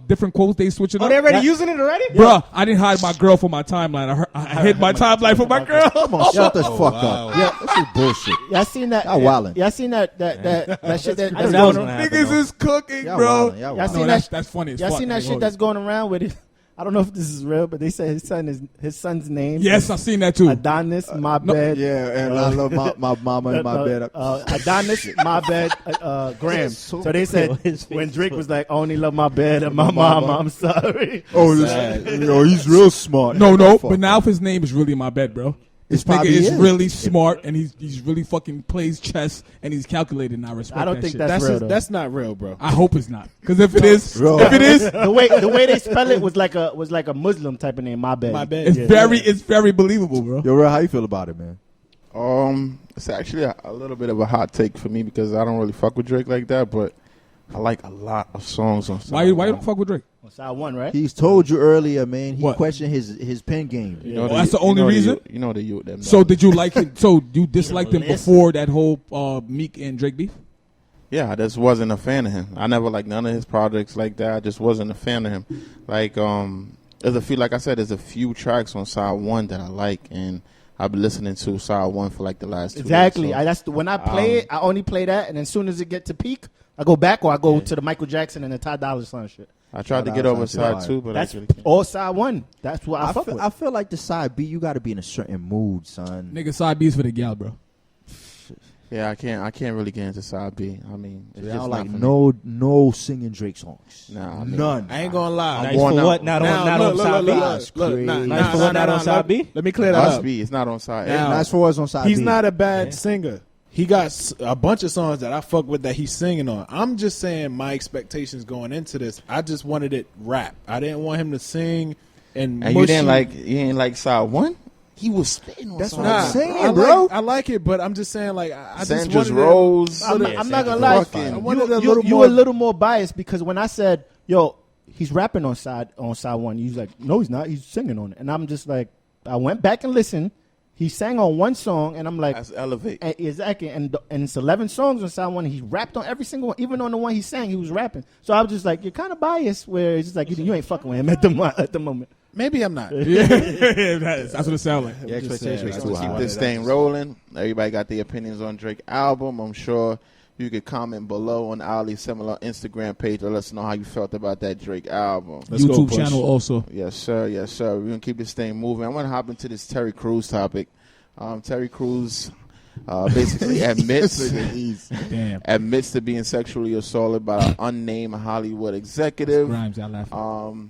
different quotes they switching up? Oh, they already using it already? Bruh, I didn't hide my girl for my timeline. I hid my timeline for my girl. Come on, shut the fuck up. Yeah, this is bullshit. Y'all seen that? Y'all wildin'. Y'all seen that shit that's That going was around? gonna happen, Niggas though. is cooking, Y'all bro. wildin', y'all Y'all wildin'. seen No, that? that's funny as Y'all fuck. seen that shit that's going around with it? I don't know if this is real, but they say his son's name. Yes, I seen that too. Adonis, my bed. Yeah, and I love my mama and my bed. Adonis, my bed, Graham. So they said His face when Drake was like, I only love my bed and my mama, I'm sorry. Oh, yo, he's real smart. No, Fuck but now if his name is really my bed, bro. This It nigga probably is is. really smart and he's really fucking plays chess and he's calculated and I respect I don't that think shit. that's real, though. That's not real, bro. I hope it's not. Because if it is, Bro. the way they spell it was like a Muslim type of name. My bed. My bed. it's very believable, bro. Yo, bro, how you feel about it, man? It's actually a little bit of a hot take for me because I don't really fuck with Drake like that, but I like a lot of songs on. Why you don't fuck with Drake? On side one, right? He's told you earlier, man. He What? questioned his pen game. You know that's the only reason? You know the youth. Them So know. did you like him? So you disliked him before that whole Meek and Drake beef? Yeah, I just wasn't a fan of him. I never liked none of his projects like that. I just wasn't a fan of him. Like there's a few, like I said, there's a few tracks on side one that I like, and I've been listening to side one for like the last 2 Exactly. days. So, When I play it, I only play that, and as soon as it get to peak, I go back or I go to the Michael Jackson and the Ty Dolla $ign shit. I tried to Shout get out over to side Ty. two, but That's I really can't. all side one. That's what I fuck with. I feel like the side B, you got to be in a certain mood, son. Nigga, side B's for the gal, bro. Yeah, I can't really get into side B. I mean, it's I just don't not like for me. no singing Drake songs. Nah, I mean, None. I ain't gonna lie. Nice worn for out. what? Not on side B? That's crazy. Nice for what? Not on side B? Let me clear that Must up. be. It's not on side Now- A. Nice for us on side He's B. not a bad singer. He got a bunch of songs that I fuck with that he's singing on. I'm just saying my expectations going into this. I just wanted it rap. I didn't want him to sing and And you didn't like side one? He was spitting on That's side what I'm one. saying, bro. I like it, but I'm just saying like I just Sandra's wanted Rose. I'm not gonna lie. Fucking- I wanted a You little were more. a little more biased because when I said, "Yo, he's rapping on side one," you was like, "No, he's not. He's singing on it." And I'm just like, I went back and listened. He sang on one song, and I'm like, That's Elevate. exactly. And it's 11 songs on side one. He rapped on every single one, even on the one he sang, he was rapping. So I was just like, you're kind of biased, where it's just like you ain't fucking with him at the moment. Maybe I'm not. Yeah, that's what it sounds like. Your expectations saying, too Keep high. this thing rolling. Everybody got their opinions on Drake album. I'm sure you could comment below on Ali's similar Instagram page or let us know how you felt about that Drake album. Let's go, YouTube Push. channel also. Yes, sir. Yes, sir. We're going to keep this thing moving. I want to hop into this Terry Crews topic. Terry Crews basically admits Damn. to being sexually assaulted by an unnamed Hollywood executive. Grimes, I laugh.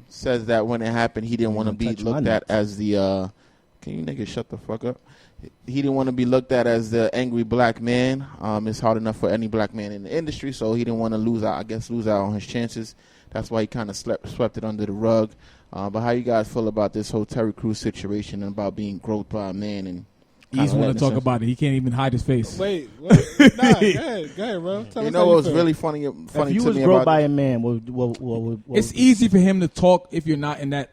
Says that when it happened, he didn't want to be touch my looked at as the can you niggas shut the fuck up? He didn't want to be looked at as the angry black man. It's hard enough for any black man in the industry, so he didn't want to lose out on his chances. That's why he kind of swept it under the rug. But how you guys feel about this whole Terry Crews situation and about being groped by a man? And He just want to talk about it. He can't even hide his face. Wait. Nah, go ahead, bro. Tell You us know how what was feel. really funny If you to was me groped about by this? a man, what It's easy for him to talk if you're not in that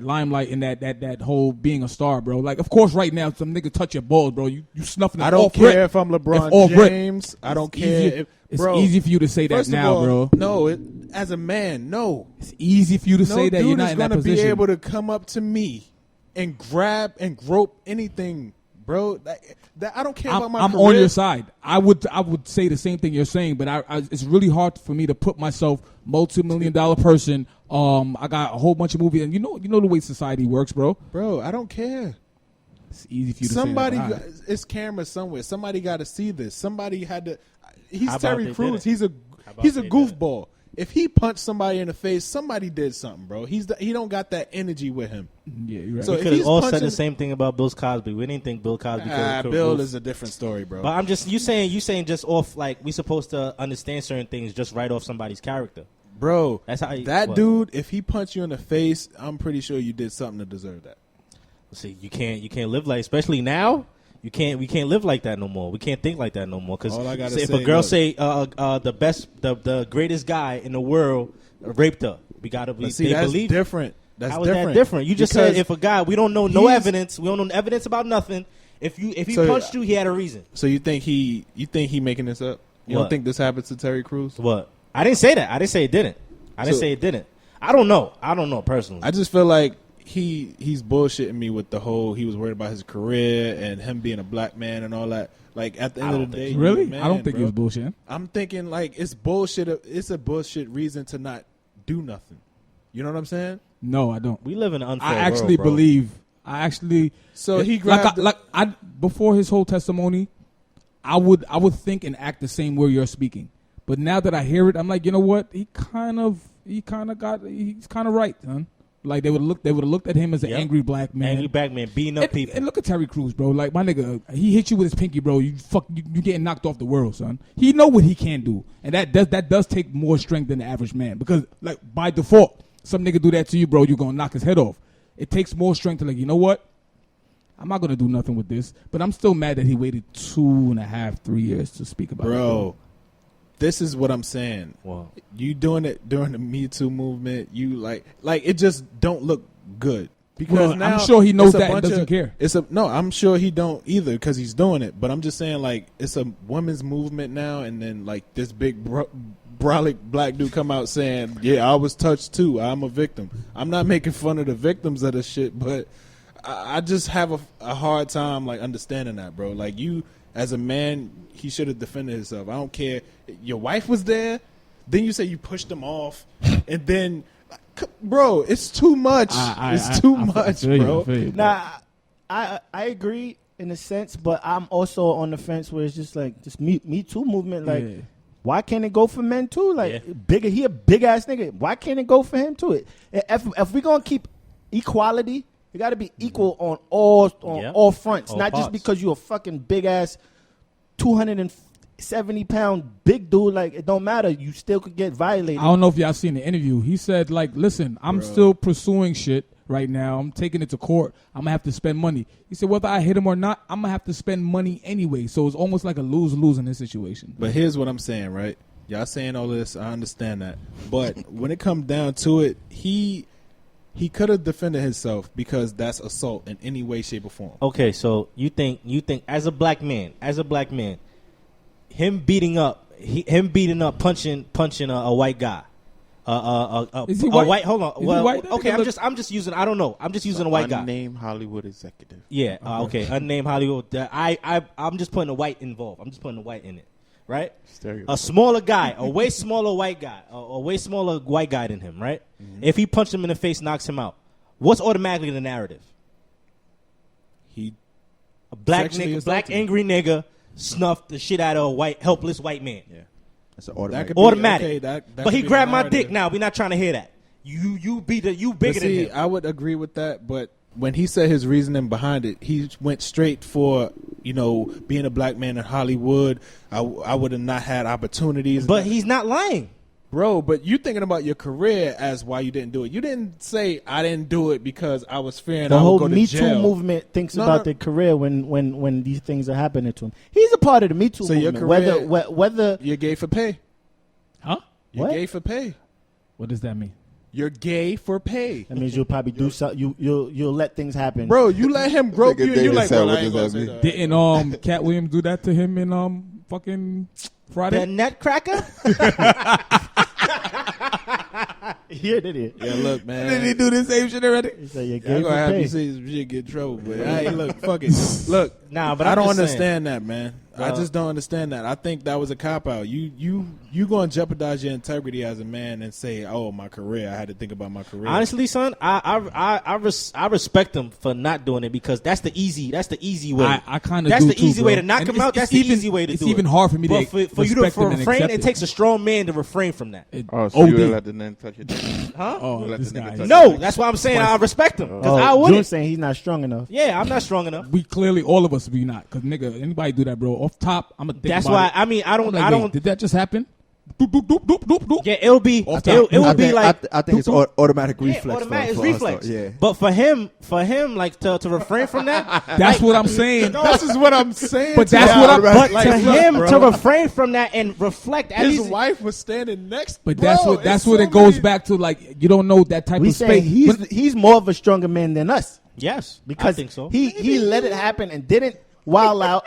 limelight and that whole being a star, bro. Like, of course, right now, some nigga touch your balls, bro. You snuffing it I don't off care rip. if I'm LeBron If all rip. James. I don't It's care. easy- It's bro, easy for you to say that first of now, all, bro. No, as a man, no. It's easy for you to No say that dude you're not is in that gonna position. be able to come up to me and grab and grope anything, bro. That I don't care about my I'm career. on your side. I would say the same thing you're saying, but it's really hard for me to put myself multi-million-dollar person. I got a whole bunch of movies, and you know the way society works, bro. Bro, I don't care. It's easy for you to Somebody, say that. it's camera somewhere. Somebody got to see this. Somebody had to. He's How about Terry they Crews. did He's a about he's a they did it? goofball. if he punched somebody in the face, somebody did something, bro. He don't got that energy with him. Yeah, you're right. So We if could have he's all punching, said the same thing about Bill Cosby. We didn't think Bill Cosby could Bill is a different story, bro. But I'm just you saying just off like we supposed to understand certain things just right off somebody's character. Bro, That's how that dude, if he punched you in the face, I'm pretty sure you did something to deserve that. See, you can't live like, especially now. We can't live like that no more. We can't think like that no more. Because All I gotta if say, a girl look. say the greatest guy in the world raped her, we gotta But see, they that's believe. different. That's How is different. that different? You just Because said if a guy we don't know no evidence, we don't know evidence about nothing. If he So, punched you, he had a reason. So you think he making this up? You What? don't think this happened to Terry Crews? What? I didn't say that. I didn't say it didn't. I didn't So- say it didn't. I don't know. I don't know personally. I just feel like he's bullshitting me with the whole he was worried about his career and him being a black man and all that. Like at the I end don't of the think day, so. you're a Really? man, I don't think bro. he was bullshitting. I'm thinking like it's bullshit. It's a bullshit reason to not do nothing. You know what I'm saying? No, I don't. we live in an unfair I actually world, bro. believe. I actually. So he grabbed before his whole testimony, I would think and act the same way you're speaking. But now that I hear it, I'm like, you know what? He's kind of right, son. Like they would have looked at him as an Yep. angry black man. Angry black man beating up people. And look at Terry Crews, bro. Like my nigga, he hit you with his pinky, bro. You getting knocked off the world, son. He know what he can do, and that does take more strength than the average man. Because like by default, some nigga do that to you, bro. You gonna knock his head off. It takes more strength to like, you know what? I'm not gonna do nothing with this, but I'm still mad that he waited 2.5, 3 years to speak about it. bro. This is what I'm saying. Wow. You doing it during the Me Too movement. You like it just don't look good. Because Well, now I'm sure he knows it's a that and bunch doesn't of- care. No, I'm sure he don't either because he's doing it. But I'm just saying like it's a women's movement now, and then like this big brolic black dude come out saying, "Yeah, I was touched too. I'm a victim." I'm not making fun of the victims of the shit, but I just have a hard time like understanding that, bro. Like you as a man, he should have defended himself. I don't care. Your wife was there. Then you say you pushed him off, and then, bro, it's too much. It's too much, bro. Nah, I agree in a sense, but I'm also on the fence where it's just like this Me Too movement. Like, Yeah. why can't it go for men too? Like, Yeah. he a big ass nigga. Why can't it go for him too? If we gonna keep equality, you got to be equal on all fronts, All not just parts. because you a fucking big ass 270-pound big dude. Like, it don't matter. You still could get violated. I don't know if y'all seen the interview. He said, like, listen, I'm still pursuing shit right now. I'm taking it to court. I'm going to have to spend money. He said, whether I hit him or not, I'm going to have to spend money anyway. So it's almost like a lose-lose in this situation. But here's what I'm saying, right? Y'all saying all this, I understand that. But when it comes down to it, he could have defended himself because that's assault in any way, shape, or form. Okay, so you think as a black man, him beating up, punching a white guy, Is he a white? white. Hold on. Is he Well, white? okay, I'm just using. I don't know. I'm just using a white guy. Unnamed Hollywood executive. Yeah. Okay. Unnamed Hollywood. I'm just putting a white involved. I'm just putting a white in it, right? Stereotype. A smaller guy, a way smaller white guy, a way smaller white guy than him, right? Mm-hmm. If he punched him in the face, knocks him out, what's automatically the narrative? He A black Sexually nigga, black assaulted him. angry nigga snuffed the shit out of a white helpless white man. Yeah, that's an that automatic. could be Automatic. okay, that But could he be grabbed the my narrative. dick. Now we're not trying to hear that. You bigger But see, than him. I would agree with that, but when he said his reasoning behind it, he went straight for, being a black man in Hollywood. I would have not had opportunities. But he's not lying. Bro, but you thinking about your career as why you didn't do it. You didn't say I didn't do it because I was fearing The I would whole go to Me jail. Too movement thinks No, about no. their career when these things are happening to him. He's a part of the Me Too So your movement. career- Whether You're gay for pay. Huh? You're What? gay for pay. What does that mean? You're gay for pay. that means you'll probably do something. You'll let things happen. Bro, you let him grope you and David you like, said, well, what I ain't does gonna that say mean? that. Didn't Cat Williams do that to him in fucking Friday? The nutcracker? Yeah, did it? Yeah, look, man. do the same shit already? He said you're I'm gay gonna have for you pay. see some shit get in trouble, but hey, look, fuck it. Look, Nah, but I I'm don't just saying. understand that, man. I just don't understand that. I think that was a cop out. You going to jeopardize your integrity as a man and say, "Oh, my career. I had to think about my career." Honestly, son, I respect him for not doing it because that's the easy way. I kind of that's do the easy too, way bro. to knock And him out. That's the easy way to do it. It's even hard for me but to for you to respect him and refrain. accept It takes a strong man to refrain from that. Oh, so you OD. would let the nigga touch it? Huh? Oh, You let this the nigga guy. touch No, it? that's why I'm saying I respect him because I June's wouldn't. saying he's not strong enough. Yeah, I'm not strong enough. We clearly, all of us, be not. Because, nigga, anybody do that, bro. Off top, I'm going to think That's about why. it. I mean, I don't. I'm like, wait, did that just happen? Doop, doop, doop, doop, doop, doop. Yeah, it'll be. Off It top. would be like. I think it's automatic reflex. Yeah, automatic for us, reflex. though. Yeah. But for him, like to refrain from that. That's what I'm saying. This is what I'm saying. But to that's y'all. what I'm- But Like, to look, him bro. to refrain from that and reflect. At His least, wife was standing next. But bro, that's it's what so it goes many- back to. Like, you don't know that type We of saying space. he's more of a stronger man than us yes, because I think so. he let it happen and didn't wild out,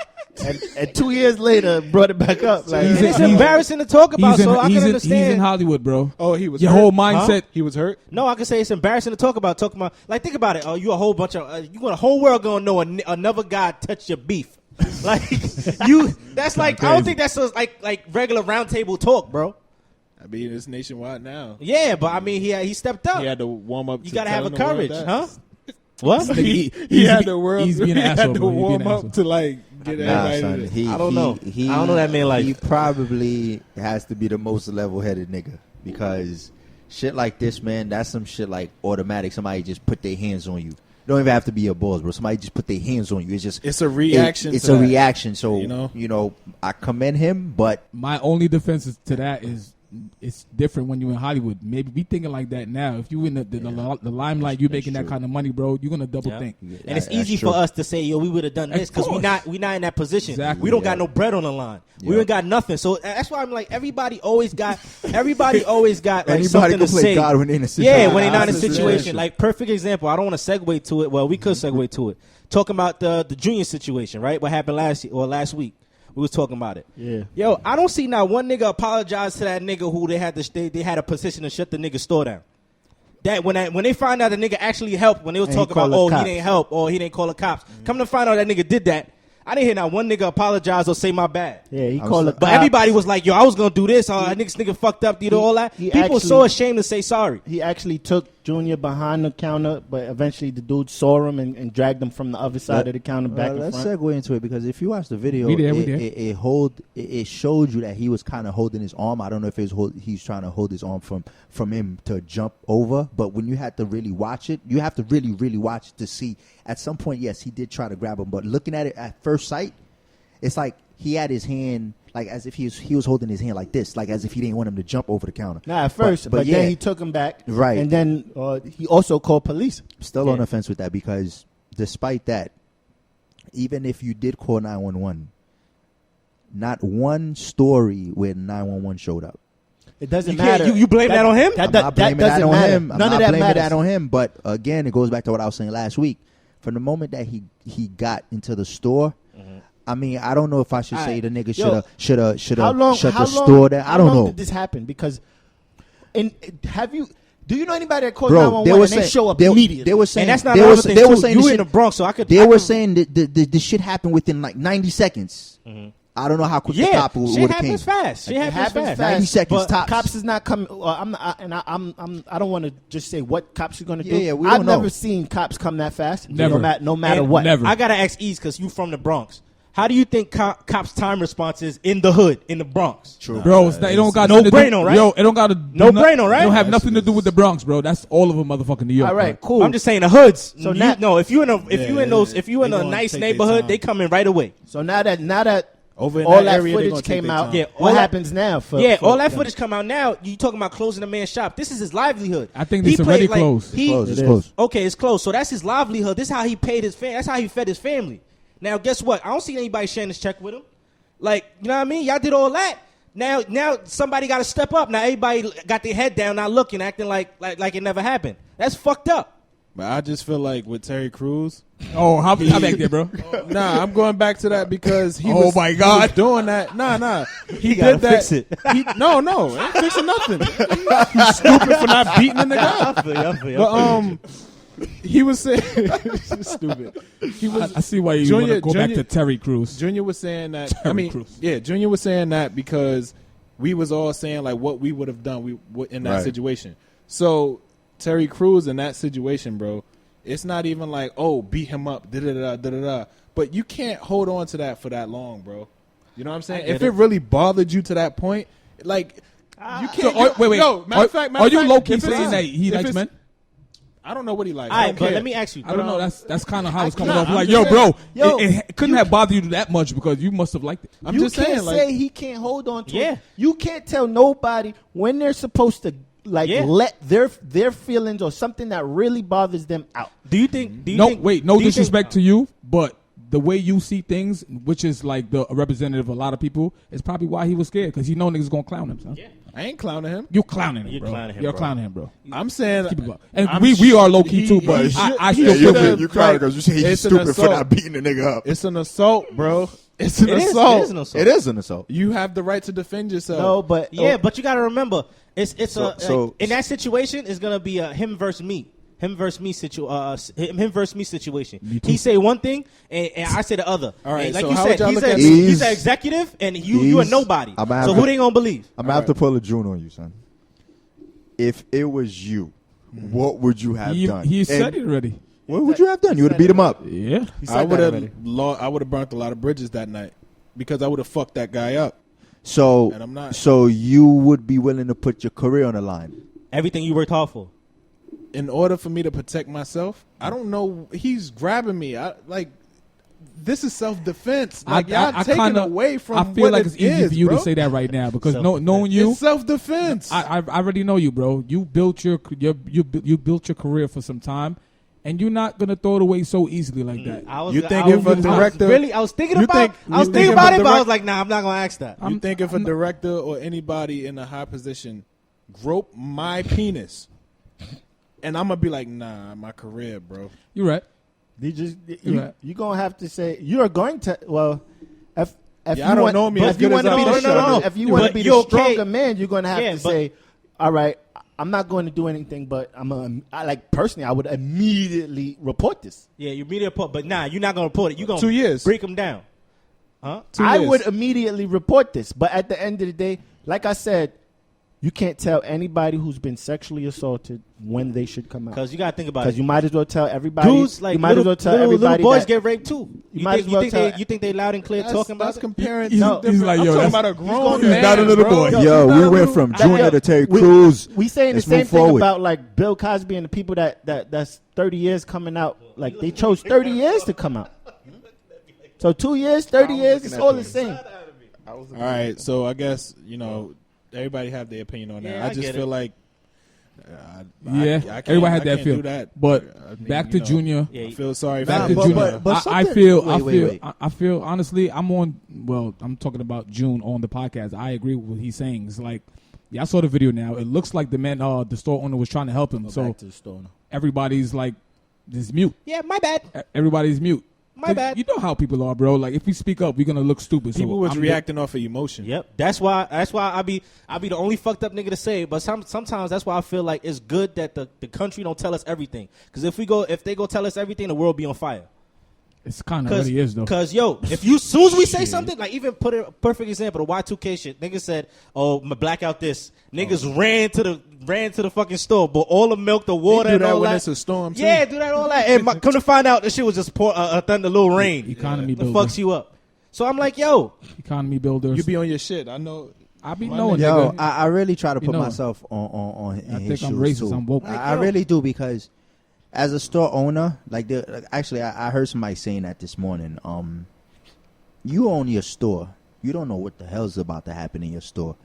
and 2 years later brought it back up. Like He's it's he's- embarrassing to talk about, so I can he's in understand. Hollywood, bro. Oh, he was Your hurt? whole mindset. He was hurt. No, I can say it's embarrassing to talk about. Talking about, like, think about it. Oh, you a whole bunch of you want the whole world gonna know another guy touched your beef. Like you, that's like I don't think that's like regular round table talk, bro. I mean, it's nationwide now. Yeah, but I mean he stepped up. He had to warm up. You to gotta have a telling the world courage, that. huh? What? He had to work. He's being an he asshole, had to bro. He's being warm an up asshole. to like get Nah, everybody. son, I don't know. I don't know that man life. He probably has to be the most level-headed nigga because shit like this, man, that's some shit like automatic. Somebody just put their hands on you. You don't even have to be a boss, bro. Somebody just put their hands on you. It's just It's a reaction. It's to a that. reaction. So You know? I commend him, but My only defense to that is it's different when you're in Hollywood. Maybe be thinking like that now. If you in the limelight, you making that true. kind of money, bro. You're gonna double Yeah. think. And it's That's easy true. for us to say, yo, we would have done this because course. we not in that position. Exactly. We don't Yeah. got no bread on the line. We Yeah. ain't got nothing. So that's why I'm like, everybody always got like anybody something can to play say. God when they're in a situation. Yeah, when they're not in a That's situation. Like, perfect example. I don't want to segue to it. Well, we could segue to it. Talking about the junior situation, right? What happened last week. We was talking about it. Yeah. Yo, I don't see not one nigga apologize to that nigga who they had a position to shut the nigga store down. That when they find out the nigga actually helped, when they was And he talking about, called the oh, cops. he didn't help, or he didn't call the cops. Come to find out that nigga did that. I didn't hear not one nigga apologize or say my bad. Yeah, he I'm called so- it. But everybody was like, yo, I was going to do this. Nigga fucked up, all that. he People so actually- ashamed to say sorry. He actually took Junior behind the counter, but eventually the dude saw him and dragged him from the other side of the counter back in let's front. segue into it because if you watch the video, We there. it showed you that he was kind of holding his arm. I don't know if he's trying to hold his arm from him to jump over, but when you had to really watch it, you have to really, really watch it to see. At some point, yes, he did try to grab him, but looking at it at first sight, it's like he had his hand like as if he was holding his hand like this, like as if he didn't want him to jump over the counter. Nah, at first, but yeah, then he took him back. Right. And then he also called police. still on the fence with that because despite that, even if you did call 911, not one story where 911 showed up. It doesn't You can't- matter. you blame that on him? I'm not blaming that doesn't on matter. him. I'm None not of that blaming matters. that on him. But again, it goes back to what I was saying last week. From the moment that he got into the store, I mean, I don't know if I should say the nigga Yo, should have How long? shut how the long, store down. I how don't long know. did this happen? Because, do you know anybody that called Bro, 911 they were and they saying show up they immediately? were saying And that's not they another were, thing, they were too. saying You the in shit- the Bronx, so I could. They were saying that the shit happened within like 90 seconds. I don't know how quick the Yeah, cop would shit have came. happens fast. Shit It happens fast. 90 seconds but tops. Cops is not coming. I don't want to just say what cops are going to do. Yeah, we I've don't know. never seen cops come that fast. Never. No matter And what. never. I gotta ask East because you from the Bronx. How do you think cops' time response is in the hood, in the Bronx? True. Bro, it don't got no nothing to brainer, do, right? Yo, it don't got to No brainer, right? It don't have nothing to do with the Bronx, bro. That's all of a motherfucking New York. All right, bro. cool. I'm just saying the hoods. So You- now- no, if you in a they gonna nice take their neighborhood, time. they come in right away. So now that Over in all that that area, they footage gonna take came their out, time. Yeah, all what that- happens now? For all that them? footage come out now. You talking about closing the man's shop? This is his livelihood. I think He it's already played, like, closed. he- Close, it's It close. Okay, it's closed. So that's his livelihood. This is how he paid his family. That's how he fed his family. Now, guess what? I don't see anybody sharing this check with him. Like, you know what I mean? Y'all did all that. Now somebody got to step up. Now everybody got their head down, not looking, acting like it never happened. That's fucked up. But I just feel like with Terry Crews, Oh, how back there, bro? nah, I'm going back to that because he Oh was, my he God. was doing that. Nah, he gotta did that. fix it. No, ain't fixing nothing. You stupid for not beating the nigga up. But he was saying stupid. He was. I see why you want to go back to Terry Crews. Junior was saying that. Terry Crews. Yeah, Junior was saying that because we was all saying like what we would have done in that situation. So Terry Crews in that situation, bro, it's not even like, oh, beat him up, da-da-da-da-da-da. But you can't hold on to that for that long, bro. You know what I'm saying? If it really bothered you to that point, like, you can't. So, wait. No, matter of fact, are you low-key saying that he likes men? I don't know what he likes. All right, but let me ask you. I don't know. That's kind of how it's coming Nah, off. I'm Like, just yo, saying- bro, it couldn't have bothered you that much because you must have liked it. I'm just saying, can't like, say he can't hold on to Yeah. it. You can't tell nobody when they're supposed to let their feelings or something that really bothers them out. Do you think? No disrespect to you, but the way you see things, which is like the representative of a lot of people, is probably why he was scared because he know niggas gonna clown him. Son. Yeah. I ain't clowning him. You clowning him, You're bro. clowning him, You're bro. clowning him, bro. I'm saying, Keep it up. And I'm we are low key too, but he I should- still he feel should've- You crying because you say he's it's an stupid for assault. not beating the nigga up. It's an assault, bro. It's an It is assault. an assault. It is an assault. You have the right to defend yourself. No, but Yeah, but you got to remember, it's So- in that situation, it's gonna be a him versus me. Him versus me situation. He say one thing and I say the other. All right, And like so you how said, would y'all he's look a, at he's this? an executive and you a nobody. I'm gonna So have who they gonna believe? I'm gonna have to pull a June on you, son. If it was you, what would you have done? He And said it already. What would you have done? You would have beat him up. Yeah. I would have burnt a lot of bridges that night because I would have fucked that guy up. So, And I'm not. so you would be willing to put your career on the line. Everything you worked hard for. In order for me to protect myself, I don't know. He's grabbing me. This is self-defense. Like, y'all taking kinda- away from I feel what like it it's easy is, for you bro. to say that right now because Self-defense. knowing you, It's self-defense. I already know you, bro. You built your career for some time, and you're not gonna throw it away so easily like that. You think if a director- I was thinking you about think- it, you think if a but I direct- was like, nah, I'm not gonna ask that. You think if a director or anybody in a high position grope my penis, and I'm gonna be like, nah, my career, bro. You're right. You gonna have to say you're going to if Yeah, I you don't want, know me but as if you good as want to I be wish the I strong, did. if you want to But be you're the stronger okay. man, you're gonna have Yeah, to but- say, all right, I'm not going to do anything, but I would immediately report this. Yeah, you media report, but nah, you're not gonna report it. You gonna 2 years. break them down, huh? 2 I years. would immediately report this, but at the end of the day, like I said, you can't tell anybody who's been sexually assaulted when they should come out. Because you gotta think about Because it. you might as well tell everybody. Dudes like you might as well tell everybody little boys that get raped too. you might as well tell- You think they loud and clear talking about That's it? comparing. He's- to he's different- like, I'm yo, talking that's- about a grown he's man, not a little bro. boy. Yo, he's we not a went little- from Yo, Junior yo, to Terry we- Crews. We saying the Let's same move thing forward. about like Bill Cosby and the people that's 30 years coming out. Like they chose 30 years to come out. So 2 years, 30 years, it's all the same. All right, so I guess everybody have their opinion on that. Yeah, I I just get feel it. like, Yeah, I can't- everybody had I that can't feel. do that. But I mean, back to Junior. Yeah, I feel sorry Nah, for Back to but- Junior. but I something- feel. wait. I feel. Honestly, I'm talking about June on the podcast. I agree with what he's saying. It's like, yeah, I saw the video now. It looks like the man, the store owner, was trying to help him. So Back to the store now. everybody's like, this mute. Yeah, my bad. Everybody's mute. My bad. You know how people are, bro. Like if we speak up, we're gonna look stupid. people so was I'm reacting off of emotion. Yep. That's why I be the only fucked up nigga to say it. But sometimes that's why I feel like it's good that the country don't tell us everything. Because if they go tell us everything, the world be on fire. It's kind of really is though. Because yo, if you soon as we say something, like even put a perfect example, the Y2K shit. Niggas said, "Oh, my blackout this." Niggas ran to the fucking store, bought all the milk, the water, do and that all when that. it's a storm, too. Yeah, do that all that. And come to find out, the shit was just a thunder, little rain. Economy That builder. fucks you up. So I'm like, yo, Economy builders. You be on your shit. I know. I be My knowing, Yo, nigga. I really try to You put know. myself on in I his think I'm shoes, racist. too. I'm woke. I really do because as a store owner, actually, I heard somebody saying that this morning. You own your store. You don't know what the hell's about to happen in your store,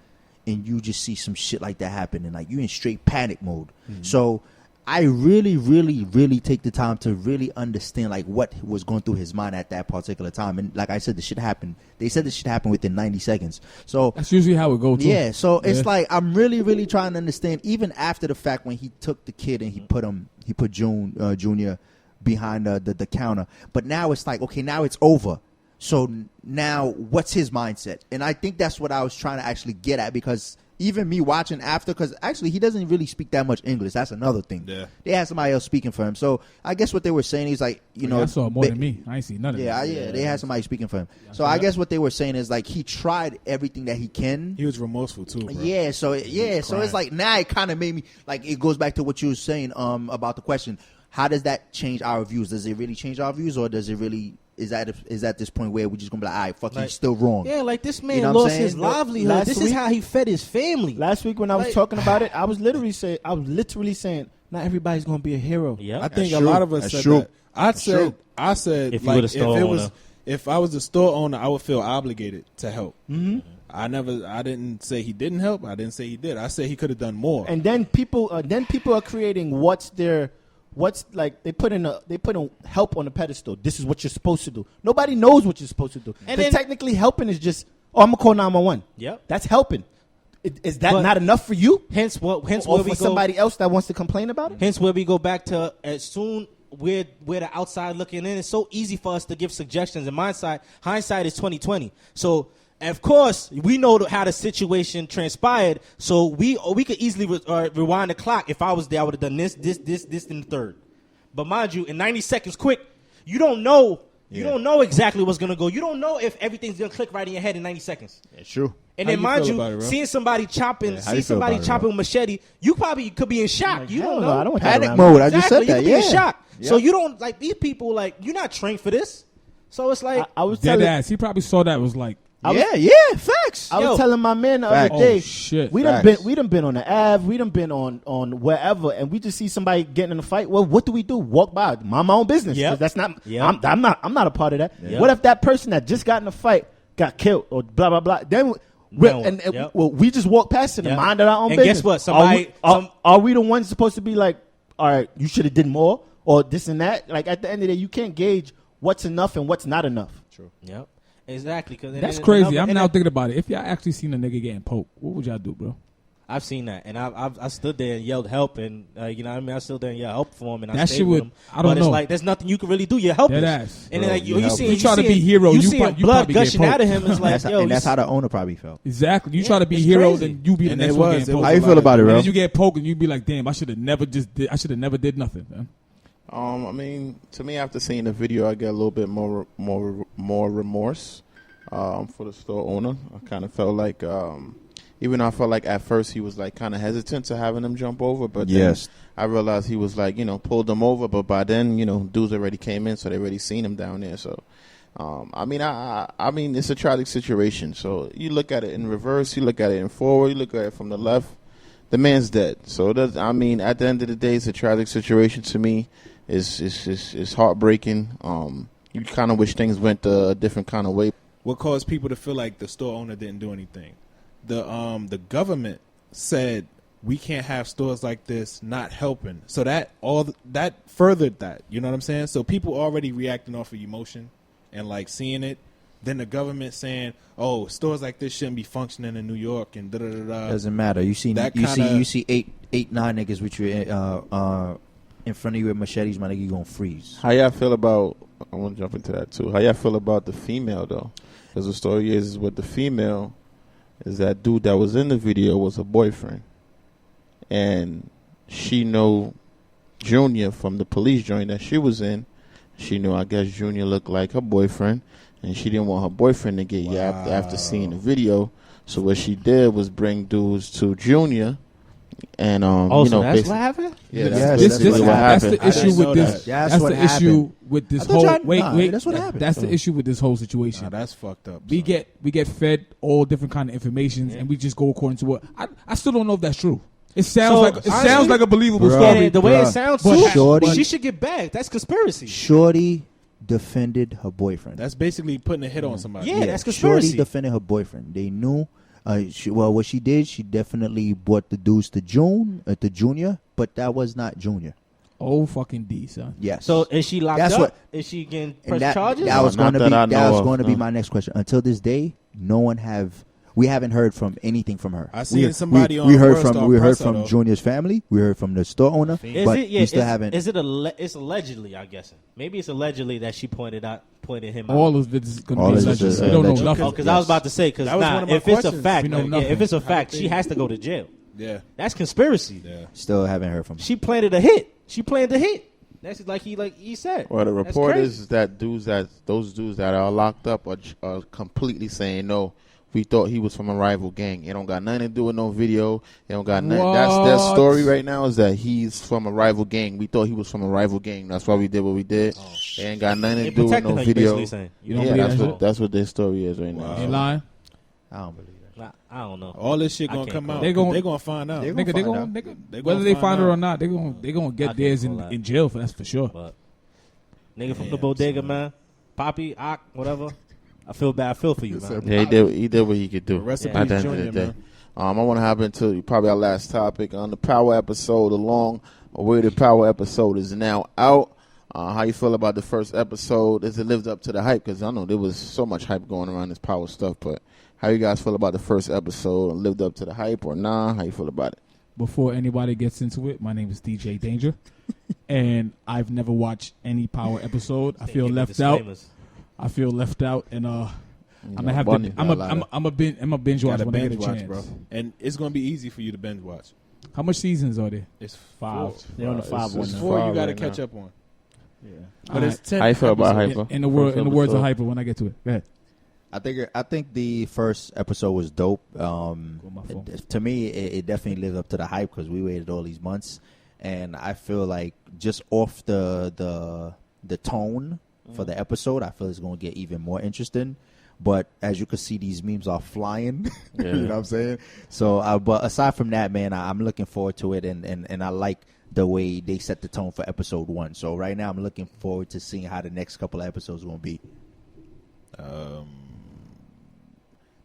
and you just see some shit like that happening. Like you in straight panic mode. So I really, really, really take the time to really understand like what was going through his mind at that particular time. And like I said, the shit happened. They said the shit happened within 90 seconds. So That's usually how it goes. yeah, so it's Yeah. like I'm really, really trying to understand. Even after the fact, when he took the kid and he put Junior behind the counter. But now it's like, okay, now it's over. So now, what's his mindset? And I think that's what I was trying to actually get at, because even me watching after, because actually he doesn't really speak that much English. That's another thing. Yeah. They had somebody else speaking for him. So I guess what they were saying is like, you know, I saw more than me. I ain't seen none of yeah, that. yeah, they had somebody speaking for him. So I guess what they were saying is like he tried everything that he can. He was remorseful too, bro. Yeah, so so crying. it's like now it kind of made me like it goes back to what you were saying about the question. How does that change our views? Does it really change our views, or does it really is that this point where we're just gonna be like, all right, fuck, Like, he's still wrong? Yeah, like this man You know what I'm lost his saying? livelihood. Last This is week- how he fed his family. Last week when I was Like- talking about it, I was literally saying, not everybody's gonna be a hero. Yeah, I think That's a lot true. of us That's said true. that. I said If you like were the store owner. if I was the store owner, I would feel obligated to help. Mm-hmm. I didn't say he didn't help. I didn't say he did. I said he could have done more. And then people are creating what's like they put in help on the pedestal. This is what you're supposed to do. Nobody knows what you're supposed to do. And And then- technically helping is just, I'm gonna call 911. Yep. That's helping. Is that But- not enough for you? Hence Or where for we go. somebody else that wants to complain about it? Hence where we go back to as soon we're the outside looking in. It's so easy for us to give suggestions. And hindsight is 2020. So of course we know how the situation transpired. So we could easily rewind the clock. If I was there, I would have done this, and the third. But mind you, in 90 seconds, quick, you don't know. You don't know exactly what's gonna go. You don't know if everything's gonna click right in your head in 90 seconds. It's true. And How then, you mind feel you, about it, bro? seeing somebody chopping, how you feel about it, with machete, you probably could be in shock. Like, you hell don't no, know. I don't want that Panic around mode. me. I just Exactly. said that. You could be Yeah. in shock. Yeah. So you don't like these people. Like you're not trained for this. So it's like I was Dead telling ass. He probably saw that was like, Facts. I Yo. was telling my man the Facts. other day, oh shit. we done been on the Ave, we done been on wherever, and we just see somebody getting in a fight. Well, what do we do? Walk by, mind my own business. Yep. 'Cause that's not. Yep. I'm not a part of that. Yep. What if that person that just got in a fight got killed or blah blah blah? Then No. and Yep. well, we just walk past it and Yep. mind our own And business. guess what? Somebody- are we the ones supposed to be like, all right, you should have did more or this and that? Like at the end of the day, you can't gauge what's enough and what's not enough. True. Yep. Exactly. Cause That's crazy. I'm now thinking about it. If y'all actually seen a nigga getting poked, what would y'all do, bro? I've seen that, and I stood there and yelled help, and you know what I mean, I stood there and yelled help for him, and I That stayed shit with would- him. I don't but it's know. like there's nothing you can really do. You're helpless. Dead ass. And then like Bro, you see, You try to be hero, You you see prob- you blood probably get gushing out of him. It's like That's, yo, and that's you how the owner probably felt. Exactly. You try to be it's hero, crazy. then you be the And next it one was. getting It was poked. How you feel about it, And bro? then you get poked, and you be like, "Damn, I should have never did nothing." Man. I mean, to me, after seeing the video, I get a little bit more remorse for the store owner. I kind of felt like, even though I felt like at first he was like kind of hesitant to having him jump over, but Yes. then I realized he was like, pulled them over. But by then, dudes already came in, so they already seen him down there. So, I mean, it's a tragic situation. So you look at it in reverse, you look at it in forward, you look at it from the left. The man's dead. So at the end of the day, it's a tragic situation to me. It's heartbreaking. You kind of wish things went a different kind of way. What caused people to feel like the store owner didn't do anything? The government said we can't have stores like this not helping. So that furthered that. You know what I'm saying? So people already reacting off of emotion and like seeing it. Then the government saying, "Oh, stores like this shouldn't be functioning in New York," and da da da da. Doesn't matter. You see That you kinda- see eight, 9 niggas with you in front of you with machetes, my nigga, you gonna freeze. How y'all feel about? I want to jump into that too. How y'all feel about the female though? Because the story is with the female is that dude that was in the video was her boyfriend, and she know Junior from the police joint that she was in. She knew, I guess, Junior looked like her boyfriend, and she didn't want her boyfriend to get yapped after seeing the video. So what she did was bring dudes to Junior, and Also, that's basically- what happened. Yeah, Yes, that's that's basically what what That's happened. the issue didn't with know this. that. That's what the issue happened. with this I thought whole. y'all- Wait. that's what happened. That's the issue with this whole situation. Nah, that's fucked up. We son. get fed all different kind of information, and we just go according to what I still don't know if that's true. It sounds honestly, sounds like a believable Bruh. story. And the way it Bruh. sounds, But too, Shorty- she should get bagged. That's conspiracy. Shorty defended her boyfriend. That's basically putting a hit on somebody. Yeah, that's conspiracy. Shorty defended her boyfriend. They knew. What she did, she definitely brought the dudes to Junior, but that was not Junior. Oh fucking D, son. Yes. So is she locked That's up? what- Is she getting And pressed that, charges? that was Not going to that be I know of, my no. next question. Until this day, no one have. we haven't heard from anything from her. I seen somebody on we heard World from Star we heard Presser, from though. Junior's family. We heard from the store owner, but we still haven't. Is it it's allegedly? I'm guessing. Maybe it's allegedly that she pointed him out. All of this is going All to be is alleged. just We don't know alleged. nothing. Oh, because I was about to say, because That was one of my if it's a questions. fact, We know nothing. if it's a How fact, they she think. has to go to jail. Yeah. That's conspiracy. Yeah. Still haven't heard from her. She planted a hit. She planned the hit. That's like he said. Well, the That's report crazy. is that those dudes that are locked up are completely saying no. We thought he was from a rival gang. It don't got nothing to do with no video. It don't got nothing. That's their What? story right now is that he's from a rival gang. We thought he was from a rival gang. That's why we did what we did. It ain't got nothing to They do with protecting no her, you video. basically saying. You don't Yeah, believe that's that what shit? that's what their story is right now. Ain't lying. I don't believe that. I don't know. All this shit I gonna can't come call out. it. They Gonna find out. They Nigga, they find gonna, out. nigga, They whether gonna they find find her out. or not, they gonna I get theirs can't call that. in jail for that's for sure. But nigga from the bodega, man, Poppy, Ock, whatever. I feel bad. I feel for you, man. Yeah, he did what he could do. Rest in At the peace, end of the Junior, day. man. I want to hop into probably our last topic on the Power episode. The long-awaited Power episode is now out. How you feel about the first episode? Has it lived up to the hype? Because I know there was so much hype going around this Power stuff, but how you guys feel about the first episode? Lived up to the hype or nah? How you feel about it? Before anybody gets into it, my name is DJ Danger, and I've never watched any Power episode. I feel Give me left out. disclaimers. I feel left out, and I'm gonna have Bunny to. got a lot of- I'm a binge watch Gotta when I get binge a watch, chance. bro. And it's gonna be easy for you to binge watch. How much seasons are there? It's 5. They're on the 5 one It's now. 4 you five gotta right catch now. up on. Yeah. But it's 10. How you feel about episodes. Hypa? In the words of episode. Hyper, when I get to it, go ahead. I think the first episode was dope. my phone. To me, it definitely lived up to the hype because we waited all these months, and I feel like just off the tone for the episode, I feel it's going to get even more interesting. But as you can see, these memes are flying. Yeah. You know what I'm saying? So, but aside from that, man, I'm looking forward to it, and I like the way they set the tone for episode 1. So right now, I'm looking forward to seeing how the next couple of episodes are going to be.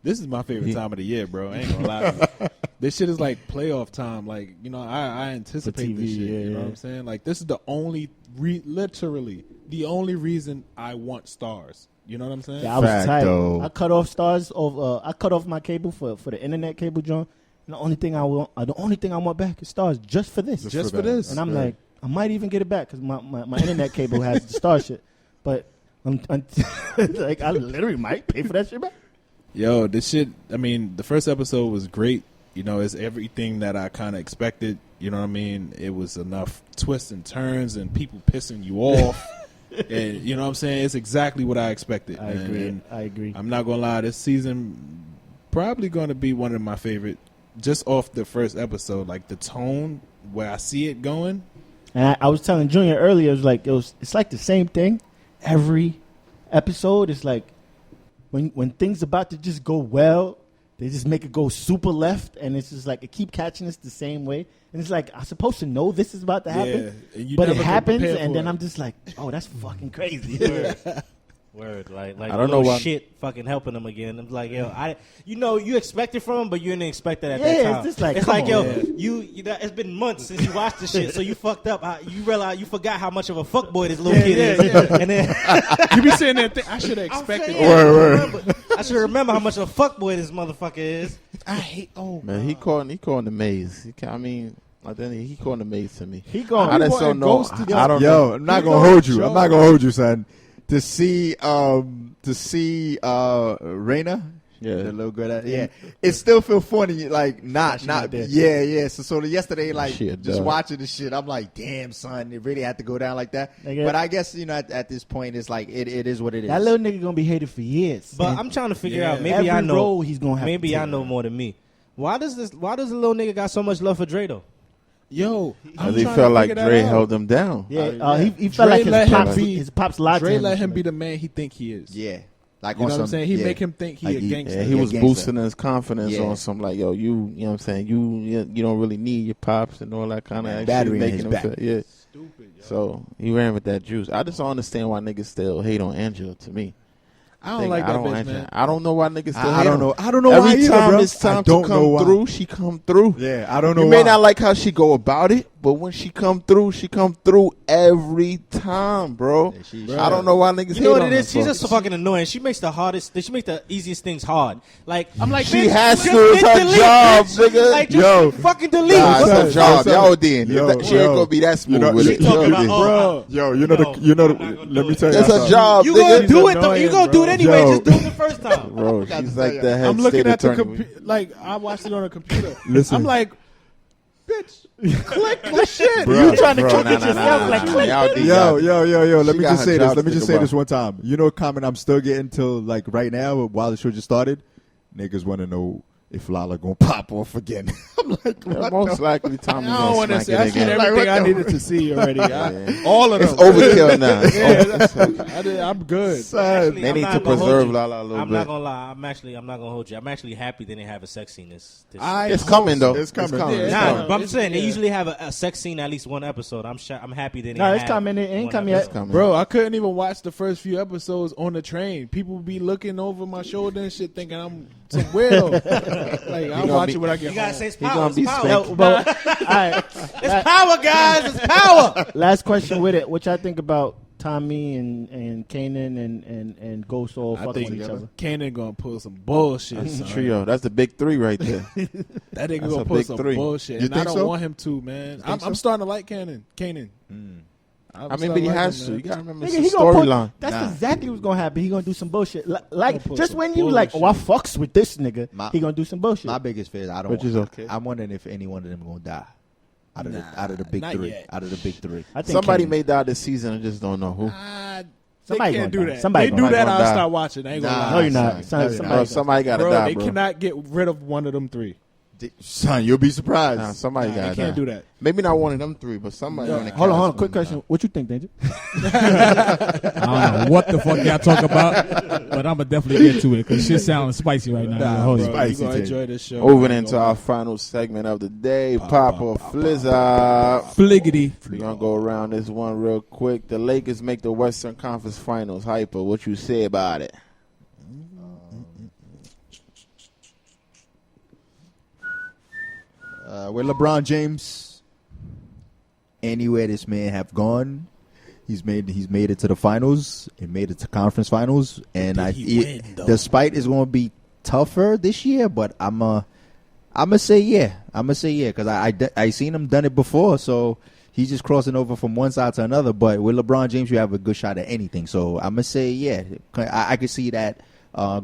This is my favorite time of the year, bro. I ain't gonna lie to you. This shit is like playoff time. Like, you know, I anticipate TV, this shit. yeah, You know yeah. what I'm saying? Like, this is the only, literally, the only reason I want stars. You know what I'm saying? Yeah, I was Fact, tight. though. I cut off stars of I cut off my cable for the internet cable, John. And the only thing I want back is stars just for this. Just for this. And I'm like, I might even get it back because my internet cable has the star shit. But I'm like, I literally might pay for that shit back. Yo, this shit, I mean, the first episode was great. You know, it's everything that I kind of expected. You know what I mean? It was enough twists and turns and people pissing you off. And you know what I'm saying? It's exactly what I expected. I agree. I'm not going to lie. This season probably going to be one of my favorite just off the first episode. Like the tone, where I see it going. And I was telling Junior earlier, it's like the same thing every episode. It's like when things about to just go well, they just make it go super left, and it's just like it keep catching us the same way. And it's like I'm supposed to know this is about to happen, and you but it never can happens, prepare and for then it. I'm just like, oh, that's fucking crazy. Word, like I don't know little why- shit fucking helping them again. I'm like, yo, you expect it from him, but you didn't expect it at Yeah, that it's time. just like, it's come like, on, yo, man. you know, it's been months since you watched the shit, so you fucked up. You realize you forgot how much of a fuckboy this little kid is, and then You be saying that thing. I should have expected. I should remember how much of a fuckboy this motherfucker is. I hate. Oh Man, he calling the maze. He calling the maze to me. He going. I He just don't wanting know. Ghost to I don't Yo, know. I'm not You gonna know, hold you. Joe. I'm not gonna hold you, son. To see Raina, Yeah. the little girl. It still feel funny. Like not. there. Yeah. So yesterday, like She a just dog. watching the shit, I'm like, damn, son, it really had to go down like that. Nigga. But I guess at this point, it's like it is what it is. That little nigga gonna be hated for years. But I'm trying to figure Yeah. out. Maybe Every I know. role he's gonna have. Maybe to I take. know more than me. Why does the little nigga got so much love for Dre though? yo, I'm Because he trying felt to like figure that Dre out. held him down. Yeah, he felt Dre like let him his pops lied to Dre him. let him be the man he think he is. Yeah, like You know on what some, I'm saying? He yeah. make him think he Like a he- gangster. Yeah, he Yeah, was gangster. boosting his confidence Yeah. on some like, yo, you know what I'm saying? You don't really need your pops and all that kind of action. Battery in making his him back. feel- yeah. Stupid. Yo. So he ran with that juice. I just don't understand why niggas still hate on Angela. To me, I don't like that bitch, Angela. man. I don't know why niggas still I hate don't on know. her. I don't know why Every either, time bro. it's time I to don't know come why. through, she come through. Yeah, I don't know. You may why. not like how she go about it, but when she come through every time, bro. I don't know why niggas You know hate what on it is? her, She's bro. just so fucking annoying. She makes the easiest things hard. Like I'm like, She bitch, has just to. It's hit her delete, job, bitch. nigga. Like just fucking delete. Nah, it's her job. son. Y'all did. Yo, She ain't gonna be that smooth with it. talking Yo, about, did. oh, Bro, Yo, I'm not gonna let do me it. tell you. It's her job, You nigga. gonna do it though? annoying, You gonna do it bro. anyway? Yo. Just do it the first time. Bro, she's like the head I'm looking state at the attorney. computer. Like, I watched it on a computer. Listen. I'm like, bitch, click the shit. Bro, You trying to bro, click nah, it nah, yourself? nah, Like, nah, click y'all it. did, Yo, y'all did. let She me got just her say job this. to Let me just think say about. this one time. You know, a comment I'm still getting till like right now while the show just started. Niggas want to know if Lala gonna pop off again. I'm like, Yeah, what most the- likely Tommy I don't gonna want to smack see. it I've seen again. everything I what needed to see already. Yeah. All of them. It's overkill now. It's over. I'm good. Actually, They I'm need not to gonna hold preserve you. Lala a little I'm bit. not gonna lie. I'm not gonna hold you. I'm actually happy they didn't have a sex scene this. It's coming though. It's coming. Yeah, It's Nah, coming. but I'm saying they yeah. usually have a sex scene at least one episode. I'm happy they didn't. No, it's have coming. It ain't one come yet. episode. Coming. Bro, I couldn't even watch the first few episodes on the train. People be looking over my shoulder and shit, thinking I'm some weirdo. Like I'm gonna watching be- when I get You gotta home. say it's He power. gonna It's be power. spanked. All right. It's power, guys. It's power. Last question with it. What y'all think about Tommy and Kanan and Ghost all I fucking think with each other? Kanan gonna pull some bullshit. That's the son. trio. That's the big three right there. That nigga That's gonna a pull big some three. bullshit, You and I think don't so? want him to, man. I'm so? starting to like Kanan. I mean, but he has to. You gotta remember Nigga, it's he a gonna put, storyline. that's exactly what's gonna happen. He gonna do some bullshit. Like put just some when you like, oh, I bullshit. fucks with this nigga, My- he gonna do some bullshit. My biggest fear is I don't. Which is okay. I'm wondering if any one of them gonna die out of the big not three. yet. Out of the big three. I think Somebody Kanan. may die this season. I just don't know who. They Somebody can't gonna do die. that. Somebody They gonna do that, die. I'll stop watching. I ain't gonna Nah, lie. No, you're not. son. Son, No, you're somebody Bro, somebody gotta Bro, die, they bro. cannot get rid of one of them three. Son, you'll be surprised. Nah, somebody They gotta can't die. do that. Maybe not one of them three, but somebody. on the Hold on. cast Quick gonna question. die. What you think, Danger? I don't know what the fuck y'all talk about, but I'm gonna definitely get to it because shit sounds spicy right now. Nah, Hold Bro, on. you Spicy gonna tape. enjoy this show. Moving I ain't into gonna our lie. final segment of the day, Papa Flizzard. Fliggity. We're gonna go around this one real quick. The Lakers make the Western Conference Finals. Hyper, what you say about it? Where LeBron James, anywhere this man have gone, he's made it to the finals. He made it to conference finals, and despite it's going to be tougher this year, but I'm gonna say yeah. Because I seen him done it before, so he's just crossing over from one side to another. But with LeBron James, you have a good shot at anything. So I'm gonna say yeah. I could see that.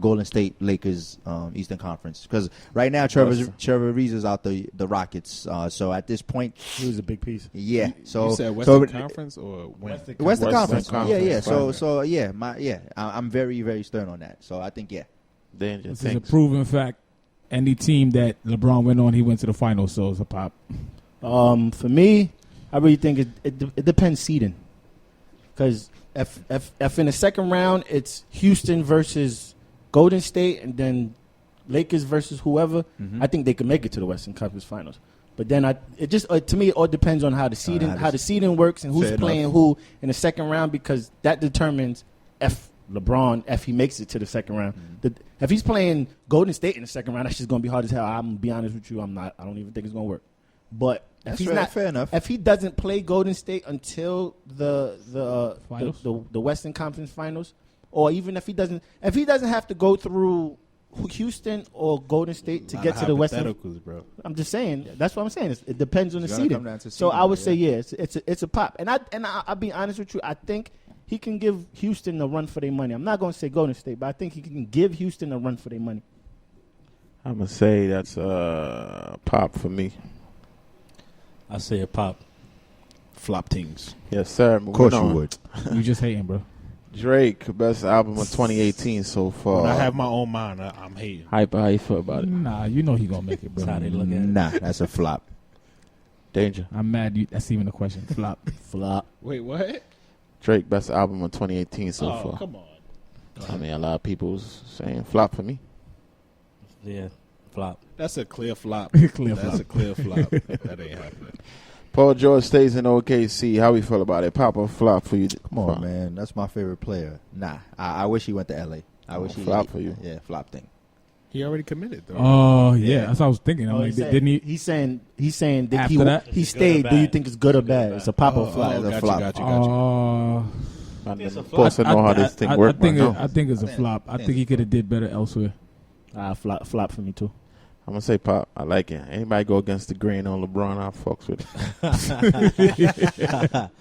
Golden State Lakers Eastern Conference, because right now Trevor Reeves is out the Rockets, so at this point He was a big piece. yeah. So You said Western so Conference or when? Western Western Conference. Conference. Yeah. Fine. So yeah. I'm very, very stern on that. So I think yeah. Danger. This is a Thanks. proven fact. Any team that LeBron went on, he went to the finals, so it's a pop. For me, I really think it depends seeding, because if in the second round it's Houston versus Golden State and then Lakers versus whoever, I think they can make it to the Western Conference Finals. But then to me it all depends on how the seeding works and who's Fair playing enough. who in the second round, because that determines if he makes it to the second round. If he's playing Golden State in the second round, that's just gonna be hard as hell. I'm gonna be honest with you, I don't even think it's gonna work. But if he's not fair enough. if he doesn't play Golden State until the Western Conference Finals, or even if he doesn't have to go through Houston or Golden State to get to the Western. Bro. I'm just saying. That's what I'm saying. It depends on the It's gonna come seeding. down to So seeding, I would yeah. say yeah, it's a pop. And I'll be honest with you. I think he can give Houston a run for their money. I'm not going to say Golden State, but I think he can give Houston a run for their money. I'm gonna say that's pop for me. I say a pop. Flop teams. Yes, sir. Of course you Moving on. would. You just hating, bro. Drake, best album of 2018 so far. When I have my own mind, I'm hating. Hyper, how you feel about it? Nah, you know he gonna make it, bro. That's how they look at it. Nah, that's a flop. Danger. I'm mad. That's even a question. Flop. Flop. Wait, what? Drake, best album of 2018 so Oh, far. come on. I mean, a lot of people's saying flop for me. Yeah, flop. That's a clear flop. Clear That's flop. a clear flop. That ain't happening. Paul George stays in OKC. How we feel about it? Pop or flop for you? Come on, man. That's my favorite player. Nah, I wish he went to LA. I wish he flop for you. Yeah, flop thing. He already committed though. Oh yeah, that's what I was thinking. I'm like, didn't he? He's saying did After that? he stayed. Do you think it's good or bad? It's a pop or flop. It's a Got flop. you, got you, got you. It's a Of course, I know how this thing works. I think it's a flop. I think he could have did better elsewhere. Flop for me too. I'm gonna say pop. I like it. Anybody go against the grain on LeBron, I fucks with it.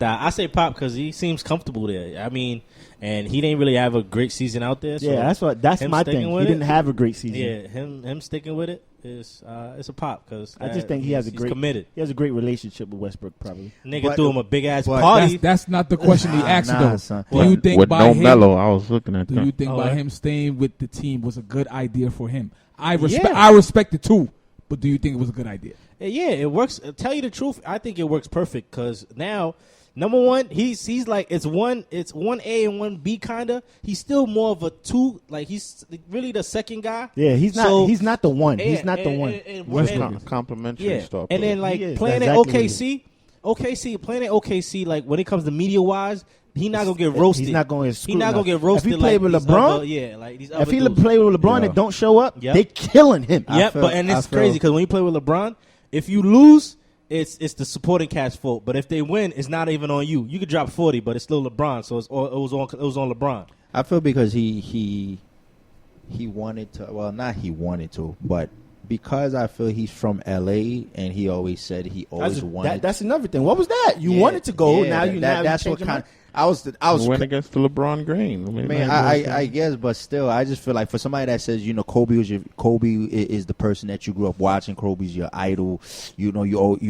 I say pop because he seems comfortable there. I mean, and he didn't really have a great season out there. So That's him my sticking thing. with He it- didn't have a great season. Yeah, him sticking with it is it's a pop because I just think he has a he's great committed. He has a great relationship with Westbrook, probably. Nigga But- threw him a big ass but party. That's not the question he asked Nah, though. son. Do you think with by no him? mellow, I was looking at Do that. you think by yeah. him staying with the team was a good idea for him? I Yeah. respect it too, but do you think it was a good idea? Yeah, it works. Tell you the truth, I think it works perfect because now, number one, he's like it's one A and one B kinda. He's still more of a two. Like he's really the second guy. Yeah, he's not. So- he's not the one. He's And- not the and- one. and- Westbrook. and- Complimentary Yeah, stuff. and then like He is. playing That's at exactly OKC, playing at OKC. Like when it comes to media wise, he not gonna get roasted. He's not going to. He not gonna get roasted. If he played like with these LeBron, other, like these if other he dudes. play with LeBron Yeah. and don't show up, Yep. they killing him. Yep, feel- but and it's I feel- crazy because when you play with LeBron, if you lose, it's the supporting cast fault. But if they win, it's not even on you. You could drop 40, but it's still LeBron, so it was on LeBron. I feel because he wanted to. Well, not he wanted to, but because I feel he's from LA and he always said he always wanted. That's another thing. What was that? You Yeah, wanted to go. yeah, now you now that's you what change your kind. mind? I was went against the LeBron grain. I mean, I guess, but still, I just feel like for somebody that says, Kobe is the person that you grew up watching. Kobe's your idol. You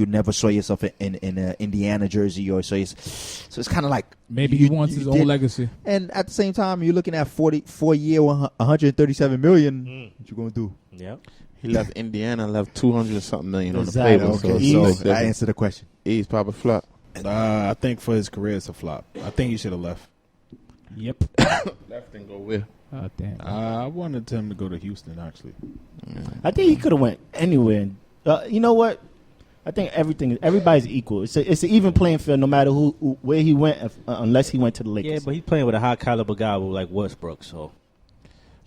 never saw yourself in an Indiana jersey or so. So it's kind of like Maybe he wants his own legacy. And at the same time, you're looking at 4-year, 137 million. What you gonna do? Yep. he left Indiana, left 200 something million Exactly. on the table. Okay. So, Ease. I answered the question. he's probably flop. I think for his career, it's a flop. I think he should have left. Yep. Left and go where? Oh, damn. I wanted him to go to Houston, actually. I think he could have went anywhere. You know what? I think everybody's equal. It's an even playing field, no matter where he went, unless he went to the Lakers. Yeah, but he's playing with a high caliber guy like Westbrook. So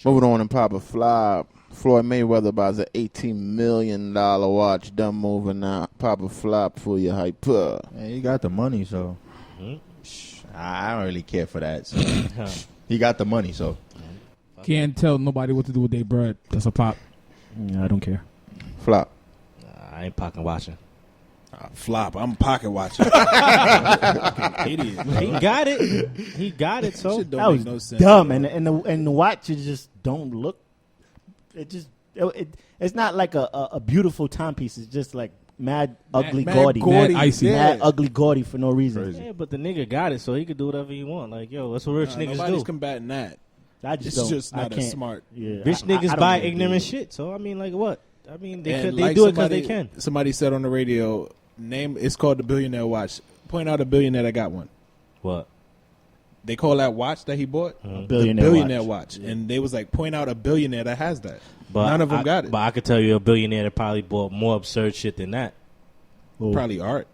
Moving on and pop a flop. Floyd Mayweather buys an $18 million watch. Done moving out. Pop a flop for your Hypa. Man, he got the money, so I don't really care for that. So. He got the money, so Can't tell nobody what to do with their bread. That's a pop. I don't care. Flop. I ain't pocket watching. Flop. I'm pocket watching. Idiot. He got it. He got it. So Shit don't That make was no sense. dumb, and the watches just don't look. It's not like a beautiful timepiece. It's just like mad ugly gaudy, gaudy, icy. mad ugly gaudy for no reason. yeah, but the nigga got it, so he could do whatever he want. Like yo, that's what rich niggas Nobody's do. combating that. I just It's don't. just I not can't. as smart. Yeah, Rich I niggas don't buy really ignorant do. shit. So I mean, like what? I mean, they And do like it because they can. Somebody said on the radio, it's called the Billionaire Watch. Point out a billionaire that got one. What? They call that watch that he bought the Billionaire Billionaire watch. Watch. And they was like, point out a billionaire that has that. But None of them got it. But I could tell you a billionaire that probably bought more absurd shit than that. Probably art.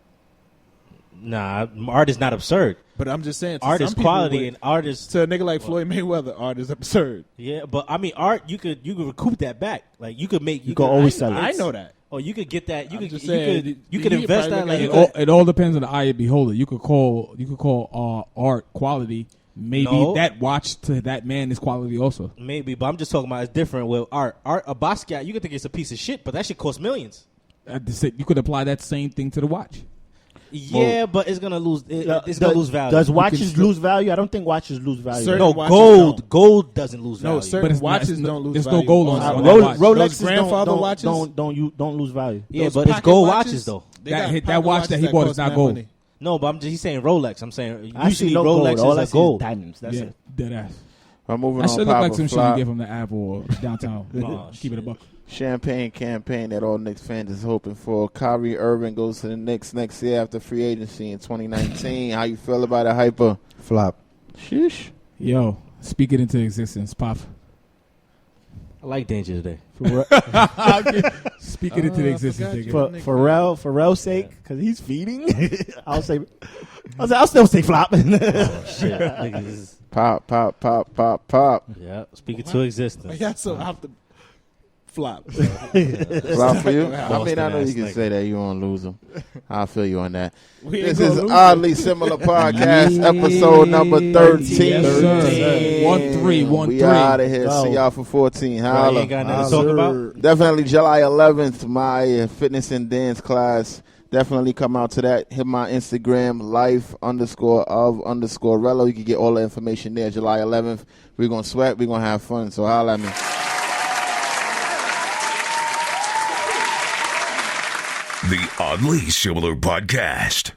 Nah, art is not absurd. But I'm just saying, to Art some is people quality, with- and art is to a nigga like Floyd Mayweather, art is absurd. yeah. But I mean, art you could recoup that back. Like you could make You can always sell it. I know that. Or you could get that. You I'm could just you saying, could you could could invest probably that. Like look you at could, It all depends on the eye of the beholder. You could call art quality. Maybe No. that watch to that man is quality also. maybe, but I'm just talking about it's different with art. Art, a Basquiat, you could think it's a piece of shit, but that shit costs millions. You could apply that same thing to the watch. Yeah, but it's gonna lose. It's gonna lose value. Does watches lose value? I don't think watches lose value. Certain no watches gold? don't. Gold doesn't lose value. No, certain But it's not- watches it's no- don't lose there's no value. gold on Also, that Rolex, watch. Those Rolexes grandfather don't, watches don't lose value. Yeah, those but it's pocket gold watches though. they That got hit- that pocket watch that watches he bought is cost not mad gold. money. No, but he's saying Rolex. I'm saying I see usually no Rolexes gold. All I are see gold. is diamonds. That's Yeah, it. dead ass. I'm moving That on. should look Pop like a some shit you flop. get from the Apple or downtown. Oh, Keep it a buck. Champagne campaign that all Knicks fans is hoping for. Kyrie Irving goes to the Knicks next year after free agency in 2019. How you feel about it, Hyper? flop. Sheesh. Yo, speak it into existence, Pop. I like Danger today. Speak it into the existence, forgot nigga. For Pharrell's sake, because he's feeding. I'll still say flop. Shit, niggas. Pop, pop, pop, pop, pop. Yeah, speak it to existence. Yeah, so I have to. Flop. Flop for you? I mean, I know you can nigga. say that. You won't lose them. I feel you on that. We ain't This gonna is lose Oddly Similar Podcast, episode number 13. Yes, sir. 1-3. We out of here. See y'all for 14. You Holla. ain't got nothing to talk about. Definitely July 11th, my fitness and dance class. Definitely come out to that. Hit my Instagram, life_of_Rello. You can get all the information there. July 11th. We're going to sweat. We're going to have fun. So holla at me. The Oddly Similar Podcast.